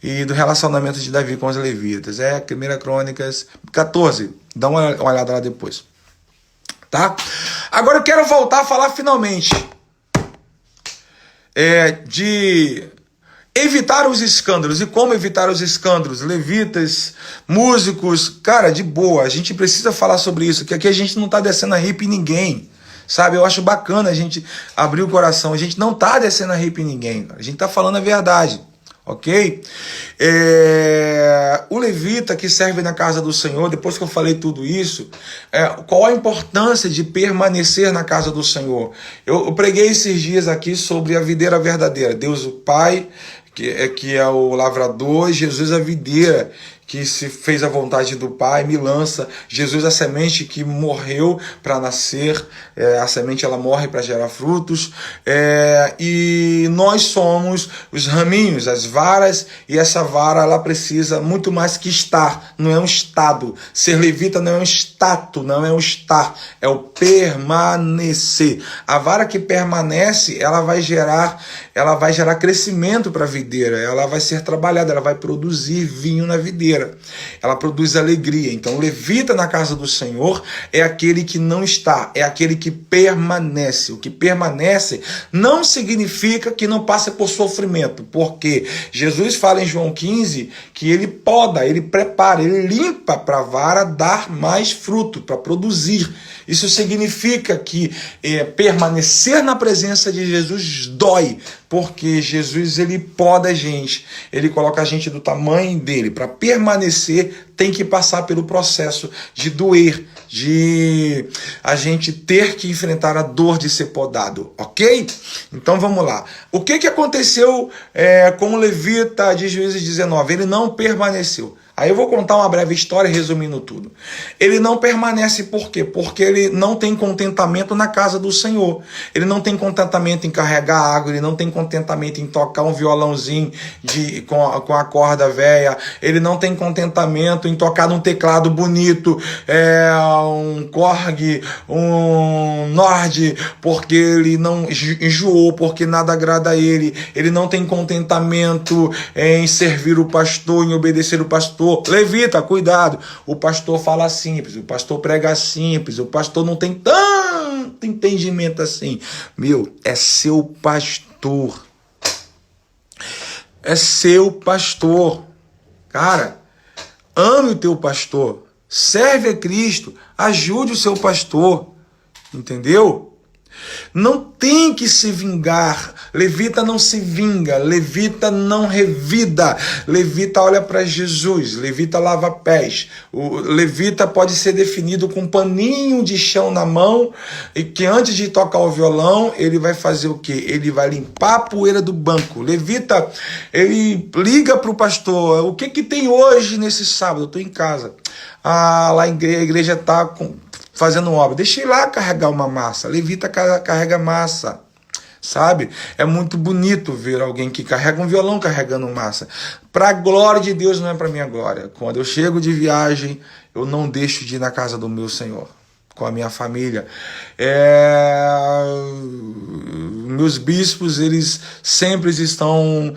Speaker 1: e do relacionamento de Davi com os levitas. 1 Crônicas 14, dá uma olhada lá depois. Tá? Agora eu quero voltar a falar finalmente de evitar os escândalos. E como evitar os escândalos? Levitas, músicos, cara, de boa, a gente precisa falar sobre isso, que aqui a gente não tá descendo a ripa em ninguém, sabe? Eu acho bacana a gente abrir o coração, a gente não tá descendo a ripa em ninguém, a gente tá falando a verdade, ok? O levita que serve na casa do Senhor, depois que eu falei tudo isso, qual a importância de permanecer na casa do Senhor? Eu preguei esses dias aqui sobre a videira verdadeira, Deus o Pai, que é o lavrador, Jesus a videira, que se fez a vontade do Pai, me lança. Jesus a semente que morreu para nascer, a semente ela morre para gerar frutos, e nós somos os raminhos, as varas, e essa vara ela precisa muito mais que estar, não é um estado. Ser levita não é um status, não é um estar, é o permanecer. A vara que permanece, ela vai gerar crescimento para a videira, ela vai ser trabalhada, ela vai produzir vinho na videira. Ela produz alegria. Então, o levita na casa do Senhor é aquele que não está, é aquele que permanece. O que permanece não significa que não passe por sofrimento, porque Jesus fala em João 15 que ele poda, ele prepara, ele limpa para a vara dar mais fruto, para produzir. Isso significa que permanecer na presença de Jesus dói, porque Jesus ele poda a gente, ele coloca a gente do tamanho dele. Para permanecer tem que passar pelo processo de doer, de a gente ter que enfrentar a dor de ser podado, ok? Então vamos lá. O que aconteceu com o levita de Juízes 19? Ele não permaneceu. Aí eu vou contar uma breve história resumindo tudo. Ele não permanece por quê? Porque ele não tem contentamento na casa do Senhor. Ele não tem contentamento em carregar água, ele não tem contentamento em tocar um violãozinho com a corda velha, ele não tem contentamento em tocar num teclado bonito, um Korg, um Nord, porque ele não enjoou, porque nada agrada a ele. Ele não tem contentamento em servir o pastor, em obedecer o pastor. Levita, cuidado, o pastor fala simples, o pastor prega simples, o pastor não tem tanto entendimento assim. É seu pastor. É seu pastor. Cara, ame o teu pastor, serve a Cristo, ajude o seu pastor, entendeu? Não tem que se vingar. Levita não se vinga. Levita não revida. Levita olha para Jesus. Levita lava pés. O levita pode ser definido com um paninho de chão na mão e que antes de tocar o violão, ele vai fazer o quê? Ele vai limpar a poeira do banco. Levita, ele liga para o pastor. O que tem hoje nesse sábado? Eu estou em casa. Lá a igreja está fazendo obra. Deixa eu ir lá carregar uma massa. Levita carrega massa. Sabe? É muito bonito ver alguém que carrega um violão carregando massa. Para a glória de Deus, não é para minha glória. Quando eu chego de viagem, eu não deixo de ir na casa do meu Senhor, com a minha família. Meus bispos, eles sempre estão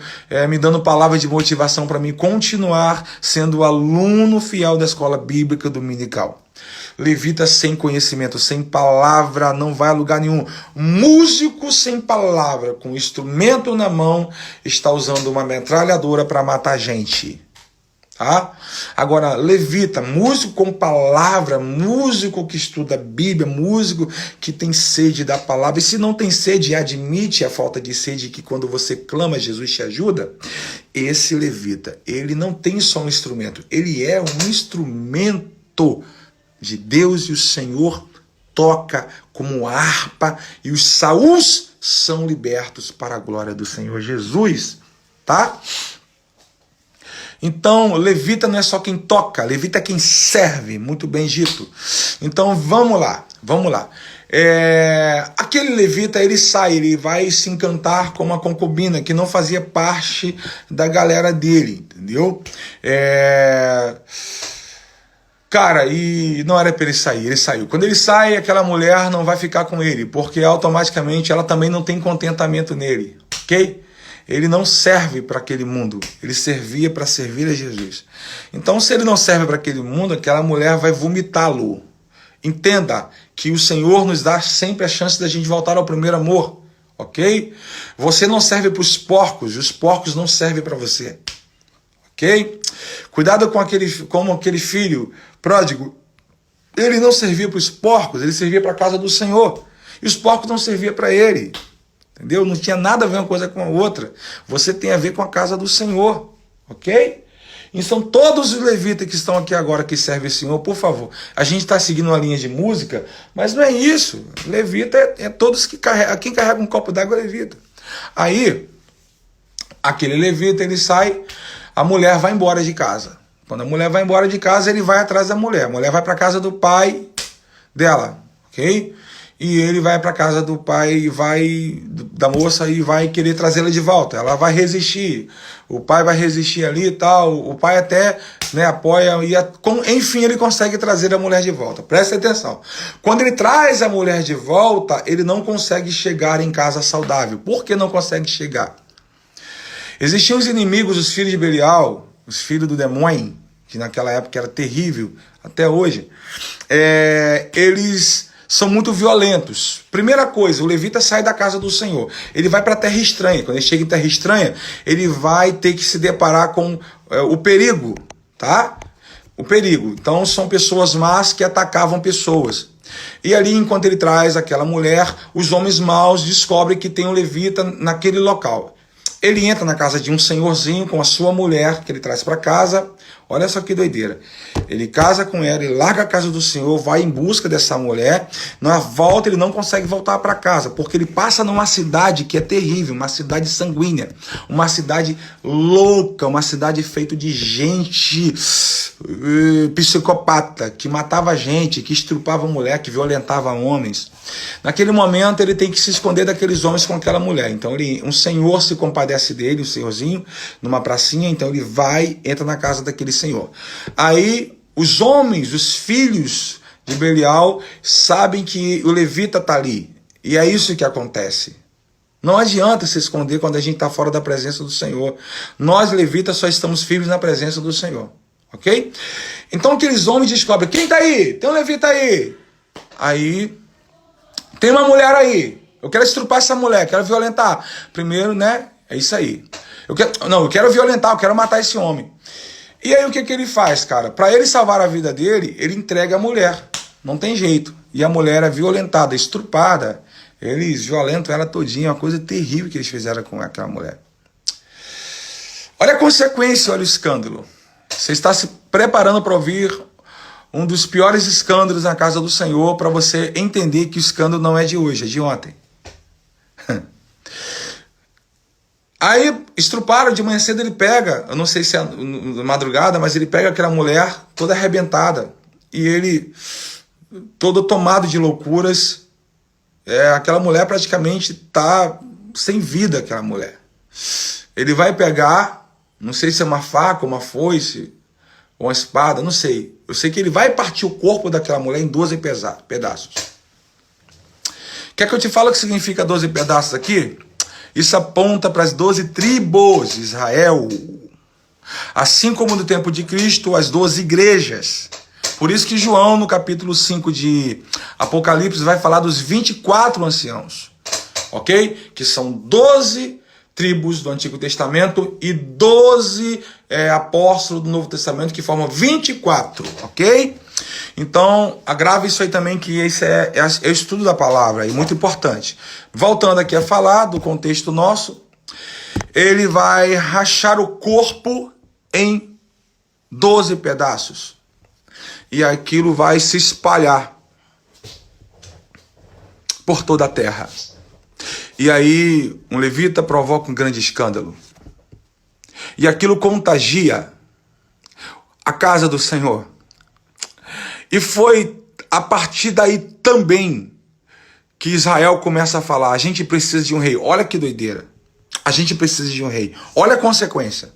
Speaker 1: me dando palavras de motivação para mim continuar sendo aluno fiel da escola bíblica dominical. Levita sem conhecimento, sem palavra, não vai a lugar nenhum. Músico sem palavra, com instrumento na mão, está usando uma metralhadora para matar gente. Tá? Agora, levita, músico com palavra, músico que estuda a Bíblia, músico que tem sede da palavra. E se não tem sede e admite a falta de sede, que quando você clama, Jesus te ajuda. Esse levita, ele não tem só um instrumento, ele é um instrumento de Deus, e o Senhor toca como harpa, e os saús são libertos para a glória do Senhor Jesus, tá? Então, levita não é só quem toca, levita é quem serve, muito bem dito. Então, vamos lá. Aquele levita, ele sai, ele vai se encantar com uma concubina que não fazia parte da galera dele, entendeu? Cara, e não era para ele sair, ele saiu. Quando ele sai, aquela mulher não vai ficar com ele, porque automaticamente ela também não tem contentamento nele, ok? Ele não serve para aquele mundo, ele servia para servir a Jesus. Então, se ele não serve para aquele mundo, aquela mulher vai vomitá-lo. Entenda que o Senhor nos dá sempre a chance da gente voltar ao primeiro amor, ok? Você não serve para os porcos, e os porcos não servem para você. Ok? Cuidado com aquele filho pródigo. Ele não servia para os porcos, ele servia para a casa do Senhor. E os porcos não serviam para ele. Entendeu? Não tinha nada a ver uma coisa com a outra. Você tem a ver com a casa do Senhor. Ok? E são todos os levitas que estão aqui agora que servem o Senhor, por favor. A gente está seguindo uma linha de música, mas não é isso. Levita é todos que carregam. Quem carrega um copo d'água é levita. Aí, aquele levita, ele sai. A mulher vai embora de casa. Quando a mulher vai embora de casa, ele vai atrás da mulher. A mulher vai para a casa do pai dela, ok? E ele vai para a casa do pai da moça e vai querer trazê-la de volta. Ela vai resistir. O pai vai resistir ali e tal. O pai até apoia. Enfim, ele consegue trazer a mulher de volta. Presta atenção. Quando ele traz a mulher de volta, ele não consegue chegar em casa saudável. Por que não consegue chegar? Existiam os inimigos, os filhos de Belial, os filhos do demônio, que naquela época era terrível, até hoje. Eles são muito violentos. Primeira coisa, o levita sai da casa do Senhor. Ele vai para a terra estranha. Quando ele chega em terra estranha, ele vai ter que se deparar com o perigo, tá? O perigo. Então são pessoas más que atacavam pessoas. E ali, enquanto ele traz aquela mulher, os homens maus descobrem que tem um levita naquele local. Ele entra na casa de um senhorzinho com a sua mulher, que ele traz para casa. Olha só que doideira. Ele casa com ela, ele larga a casa do Senhor, vai em busca dessa mulher. Na volta, ele não consegue voltar para casa, porque ele passa numa cidade que é terrível, uma cidade sanguínea, uma cidade louca, uma cidade feita de gente psicopata, que matava gente, que estrupava mulher, que violentava homens. Naquele momento, ele tem que se esconder daqueles homens com aquela mulher. Então, um senhor se compadece dele, o senhorzinho, numa pracinha. Então, ele entra na casa daquele senhor. Aí, os homens, os filhos de Belial, sabem que o levita está ali. E é isso que acontece. Não adianta se esconder quando a gente está fora da presença do Senhor. Nós, levitas, só estamos firmes na presença do Senhor. Ok? Então, aqueles homens descobrem: quem está aí? Tem um levita aí. Aí, tem uma mulher aí. Eu quero estrupar essa mulher, quero violentar. Primeiro, é isso aí. Eu quero violentar, eu quero matar esse homem. E aí o que ele faz, cara? Para ele salvar a vida dele, ele entrega a mulher. Não tem jeito. E a mulher é violentada, estrupada. Eles violentam ela todinha, uma coisa terrível que eles fizeram com aquela mulher. Olha a consequência, olha o escândalo. Você está se preparando para ouvir um dos piores escândalos na casa do Senhor, para você entender que o escândalo não é de hoje, é de ontem. Aí, estruparam, de manhã cedo ele pega, eu não sei se é na madrugada, mas ele pega aquela mulher toda arrebentada, e ele, todo tomado de loucuras, aquela mulher praticamente está sem vida, aquela mulher. Ele vai pegar, não sei se é uma faca, uma foice, ou uma espada, não sei. Eu sei que ele vai partir o corpo daquela mulher em 12 pedaços. Quer que eu te fale o que significa 12 pedaços aqui? Isso aponta para as 12 tribos de Israel. Assim como no tempo de Cristo, as 12 igrejas. Por isso que João, no capítulo 5 de Apocalipse, vai falar dos 24 anciãos. Ok? Que são 12 tribos do Antigo Testamento e 12 apóstolos do Novo Testamento, que formam 24. Ok? Então, agrave isso aí também, que esse é o estudo da palavra, e muito importante. Voltando aqui a falar do contexto nosso, ele vai rachar o corpo em 12 pedaços. E aquilo vai se espalhar por toda a terra. E aí, um levita provoca um grande escândalo. E aquilo contagia a casa do Senhor. E foi a partir daí também que Israel começa a falar: a gente precisa de um rei. Olha que doideira. A gente precisa de um rei. Olha a consequência.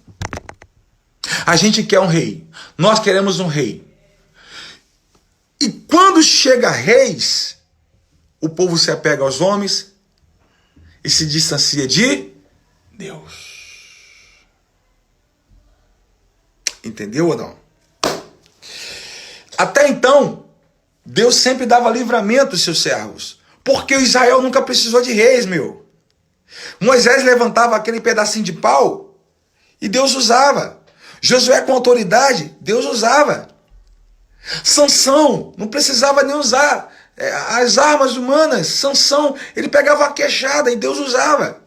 Speaker 1: A gente quer um rei. Nós queremos um rei. E quando chega reis, o povo se apega aos homens e se distancia de Deus. Entendeu ou não? Até então, Deus sempre dava livramento aos seus servos. Porque o Israel nunca precisou de reis, meu. Moisés levantava aquele pedacinho de pau e Deus usava. Josué com autoridade, Deus usava. Sansão não precisava nem usar as armas humanas. Sansão, ele pegava a queixada e Deus usava.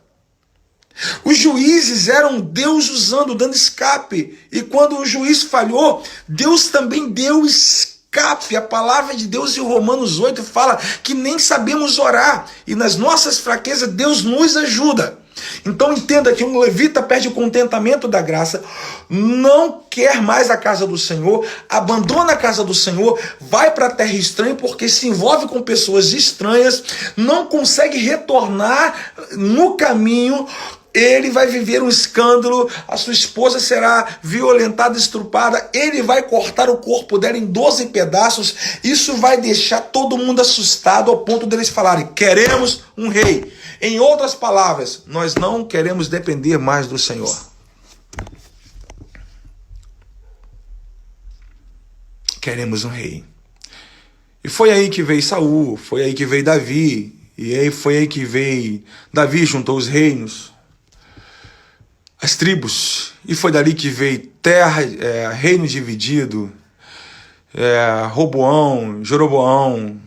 Speaker 1: Os juízes eram Deus usando, dando escape. E quando o juiz falhou, Deus também deu escape. A palavra de Deus em Romanos 8 fala que nem sabemos orar. E nas nossas fraquezas Deus nos ajuda. Então entenda que um levita perde o contentamento da graça, não quer mais a casa do Senhor, abandona a casa do Senhor, vai para a terra estranha porque se envolve com pessoas estranhas, não consegue retornar no caminho. Ele vai viver um escândalo, a sua esposa será violentada, estrupada, ele vai cortar o corpo dela em 12 pedaços. Isso vai deixar todo mundo assustado ao ponto deles falarem: queremos um rei. Em outras palavras, nós não queremos depender mais do Senhor. Queremos um rei. E foi aí que veio Saul, foi aí que veio Davi, e aí foi aí que veio Davi, juntou os reinos, as tribos, e foi dali que veio terra, reino dividido, Roboão, Jeroboão,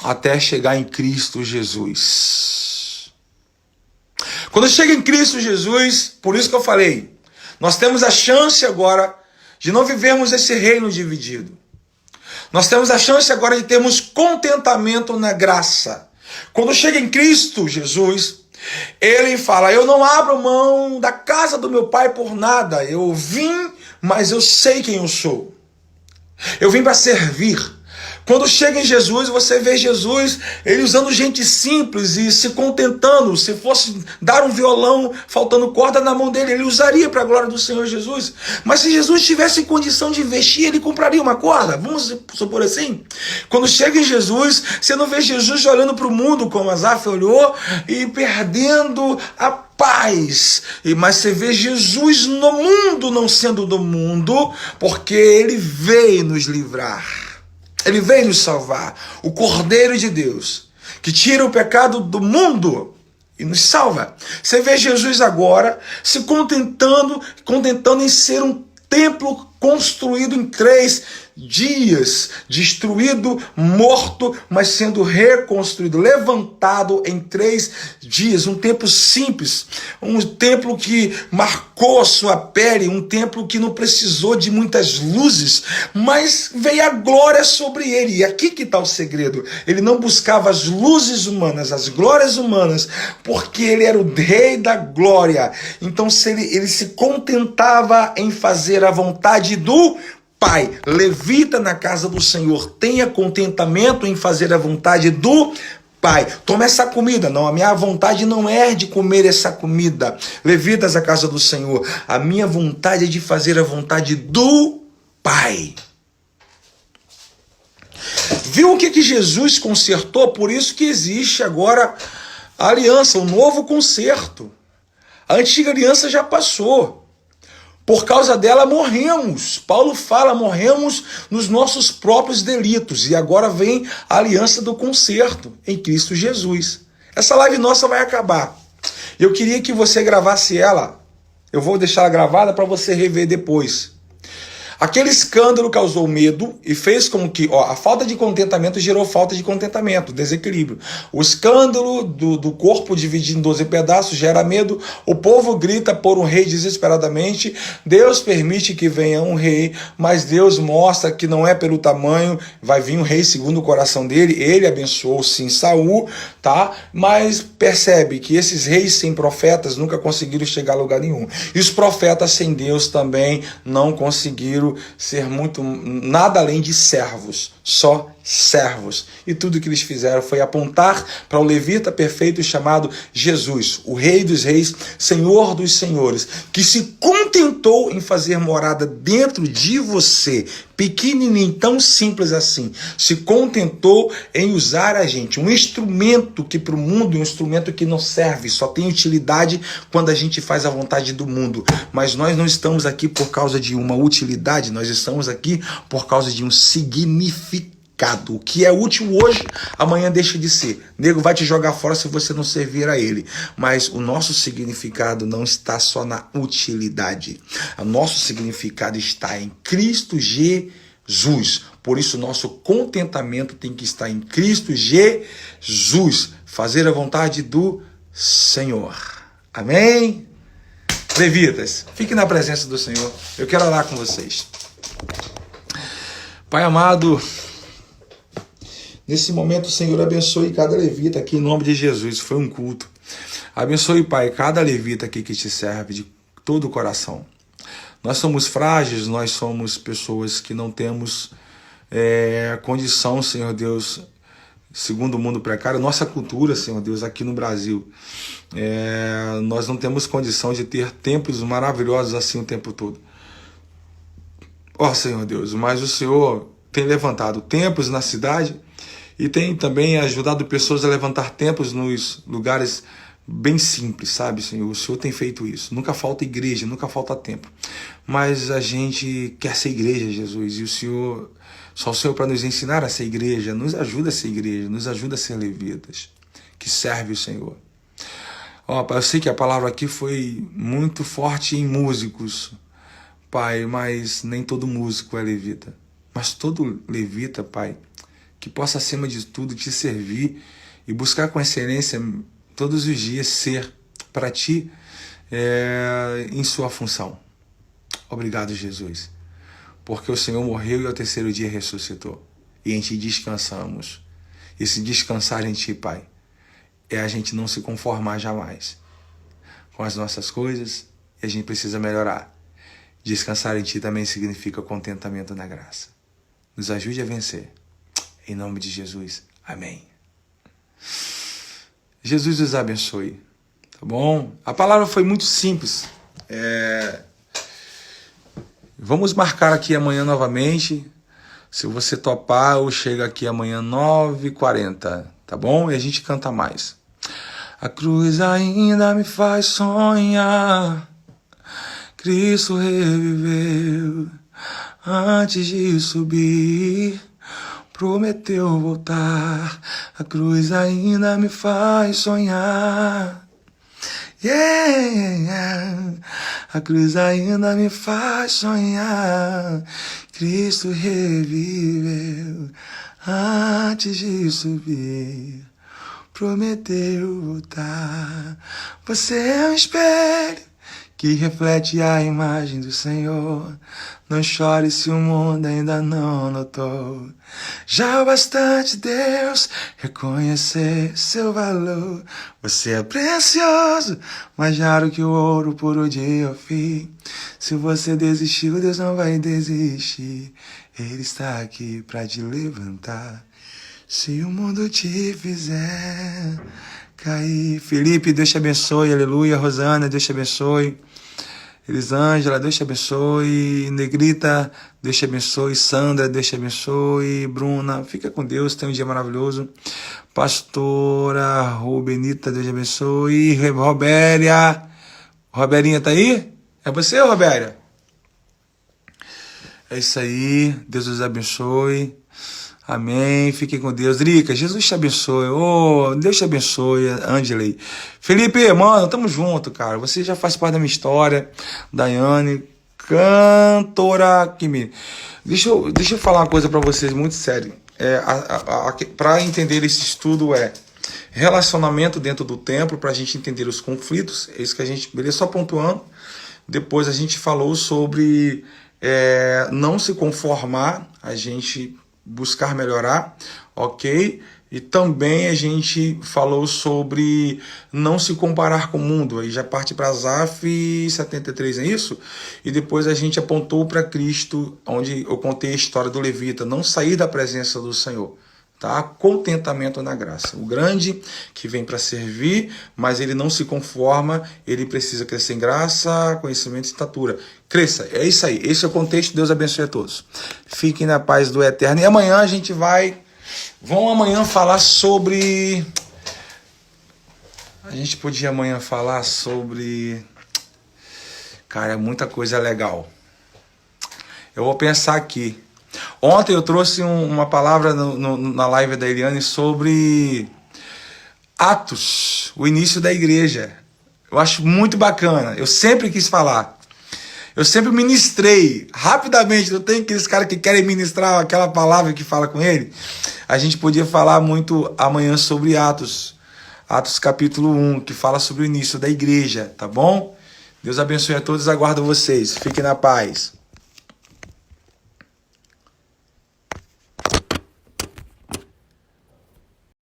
Speaker 1: até chegar em Cristo Jesus. Quando chega em Cristo Jesus, por isso que eu falei, nós temos a chance agora de não vivermos esse reino dividido. Nós temos a chance agora de termos contentamento na graça. Quando chega em Cristo Jesus, ele fala: eu não abro mão da casa do meu pai por nada. Eu vim, mas eu sei quem eu sou. Eu vim para servir. Quando chega em Jesus, você vê Jesus, ele usando gente simples e se contentando. Se fosse dar um violão, faltando corda na mão dele, ele usaria para a glória do Senhor Jesus. Mas se Jesus tivesse condição de investir, ele compraria uma corda. Vamos supor assim? Quando chega em Jesus, você não vê Jesus olhando para o mundo como Asaf olhou e perdendo a paz. Mas você vê Jesus no mundo, não sendo do mundo, porque ele veio nos livrar. Ele veio nos salvar, o Cordeiro de Deus, que tira o pecado do mundo e nos salva. Você vê Jesus agora se contentando em ser um templo construído em 3 dias, destruído, morto, mas sendo reconstruído, levantado em 3 dias, um templo simples, um templo que marcou a sua pele, um templo que não precisou de muitas luzes, mas veio a glória sobre ele. E aqui que está o segredo, ele não buscava as luzes humanas, as glórias humanas, porque ele era o rei da glória. Então ele se contentava em fazer a vontade do Pai. Levita na casa do Senhor, tenha contentamento em fazer a vontade do Pai. Toma essa comida. Não, a minha vontade não é de comer essa comida. Levitas à casa do Senhor. A minha vontade é de fazer a vontade do Pai. Viu o que Jesus consertou? Por isso que existe agora a aliança, o novo conserto. A antiga aliança já passou. Por causa dela morremos. Paulo fala, morremos nos nossos próprios delitos. E agora vem a aliança do conserto em Cristo Jesus. Essa live nossa vai acabar. Eu queria que você gravasse ela. Eu vou deixar ela gravada para você rever depois. Aquele escândalo causou medo e fez com que a falta de contentamento gerou falta de contentamento, desequilíbrio. O escândalo do corpo dividido em 12 pedaços gera medo. O povo grita por um rei desesperadamente. Deus permite que venha um rei, mas Deus mostra que não é pelo tamanho. Vai vir um rei segundo o coração dele. Ele abençoou sim Saul, tá? Mas percebe que esses reis sem profetas nunca conseguiram chegar a lugar nenhum. E os profetas sem Deus também não conseguiram ser nada além de servos, só servos. E tudo que eles fizeram foi apontar para o levita perfeito chamado Jesus, o Rei dos Reis, Senhor dos Senhores, que se contentou em fazer morada dentro de você, pequenininho, tão simples assim, se contentou em usar a gente, um instrumento que para o mundo é um instrumento que não serve, só tem utilidade quando a gente faz a vontade do mundo. Mas nós não estamos aqui por causa de uma utilidade, nós estamos aqui por causa de um significado. O que é útil hoje, amanhã deixa de ser. Nego vai te jogar fora se você não servir a ele. Mas o nosso significado não está só na utilidade. O nosso significado está em Cristo Jesus. Por isso, nosso contentamento tem que estar em Cristo Jesus. Fazer a vontade do Senhor. Amém? Levitas, fiquem na presença do Senhor. Eu quero orar com vocês. Pai amado, nesse momento, Senhor, abençoe cada levita aqui em nome de Jesus. Foi um culto. Abençoe, Pai, cada levita aqui que te serve de todo o coração. Nós somos frágeis, nós somos pessoas que não temos condição, Senhor Deus, segundo o mundo precário. Nossa cultura, Senhor Deus, aqui no Brasil, nós não temos condição de ter templos maravilhosos assim o tempo todo. Senhor Deus, mas o Senhor tem levantado templos na cidade e tem também ajudado pessoas a levantar templos nos lugares bem simples, sabe, Senhor? O Senhor tem feito isso. Nunca falta igreja, nunca falta templo. Mas a gente quer ser igreja, Jesus. E o Senhor, só o Senhor para nos ensinar a ser igreja, nos ajuda a ser igreja, nos ajuda a ser levitas, que serve o Senhor. Pai, eu sei que a palavra aqui foi muito forte em músicos, Pai, mas nem todo músico é levita. Mas todo levita, Pai, que possa, acima de tudo, te servir e buscar com excelência todos os dias ser para ti em sua função. Obrigado, Jesus, porque o Senhor morreu e ao terceiro dia ressuscitou. E em ti descansamos. E se descansar em ti, Pai, é a gente não se conformar jamais com as nossas coisas e a gente precisa melhorar. Descansar em ti também significa contentamento na graça. Nos ajude a vencer. Em nome de Jesus. Amém. Jesus os abençoe. Tá bom? A palavra foi muito simples. Vamos marcar aqui amanhã novamente. Se você topar, eu chego aqui amanhã 9h40. Tá bom? E a gente canta mais. A cruz ainda me faz sonhar. Cristo reviveu antes de subir. Prometeu voltar, a cruz ainda me faz sonhar. Yeah. A cruz ainda me faz sonhar. Cristo reviveu antes de subir. Prometeu voltar. Você é um espelho que reflete a imagem do Senhor. Não chore se o mundo ainda não notou. Já é o bastante Deus reconhecer seu valor. Você é precioso, mais raro que o ouro puro de Ofir. Se você desistiu, Deus não vai desistir. Ele está aqui para te levantar. Se o mundo te fizer cair. Felipe, Deus te abençoe, aleluia. Rosana, Deus te abençoe. Elisângela, Deus te abençoe. Negrita, Deus te abençoe. Sandra, Deus te abençoe. Bruna, fica com Deus, tenha um dia maravilhoso. Pastora Rubenita, Deus te abençoe. Robéria, Roberinha tá aí? É você, Robéria? É isso aí, Deus os abençoe. Amém, fiquem com Deus. Drica, Jesus te abençoe. Oh, Deus te abençoe, Angelei. Felipe, mano, tamo junto, cara. Você já faz parte da minha história. Daiane, cantora. Deixa eu falar uma coisa pra vocês muito sério. Pra entender esse estudo relacionamento dentro do templo, pra gente entender os conflitos. É isso que a gente, beleza? Só pontuando. Depois a gente falou sobre não se conformar, a gente buscar melhorar, ok? E também a gente falou sobre não se comparar com o mundo. Aí já parte para Zaf 73, é isso? E depois a gente apontou para Cristo, onde eu contei a história do levita, não sair da presença do Senhor. Tá? Contentamento na graça. O grande que vem para servir, mas ele não se conforma, ele precisa crescer em graça, conhecimento e estatura. Cresça, é isso aí. Esse é o contexto. Deus abençoe a todos. Fiquem na paz do Eterno. E amanhã a gente vamos amanhã falar sobre... A gente podia amanhã falar sobre... Cara, muita coisa legal. Eu vou pensar aqui. Ontem eu trouxe uma palavra na live da Eliane sobre Atos, o início da igreja. Eu acho muito bacana. Eu sempre quis falar. Eu sempre ministrei rapidamente. Não tem aqueles caras que querem ministrar aquela palavra que fala com ele. A gente podia falar muito amanhã sobre Atos. Atos capítulo 1, que fala sobre o início da igreja, tá bom? Deus abençoe a todos. Aguardo vocês. Fiquem na paz.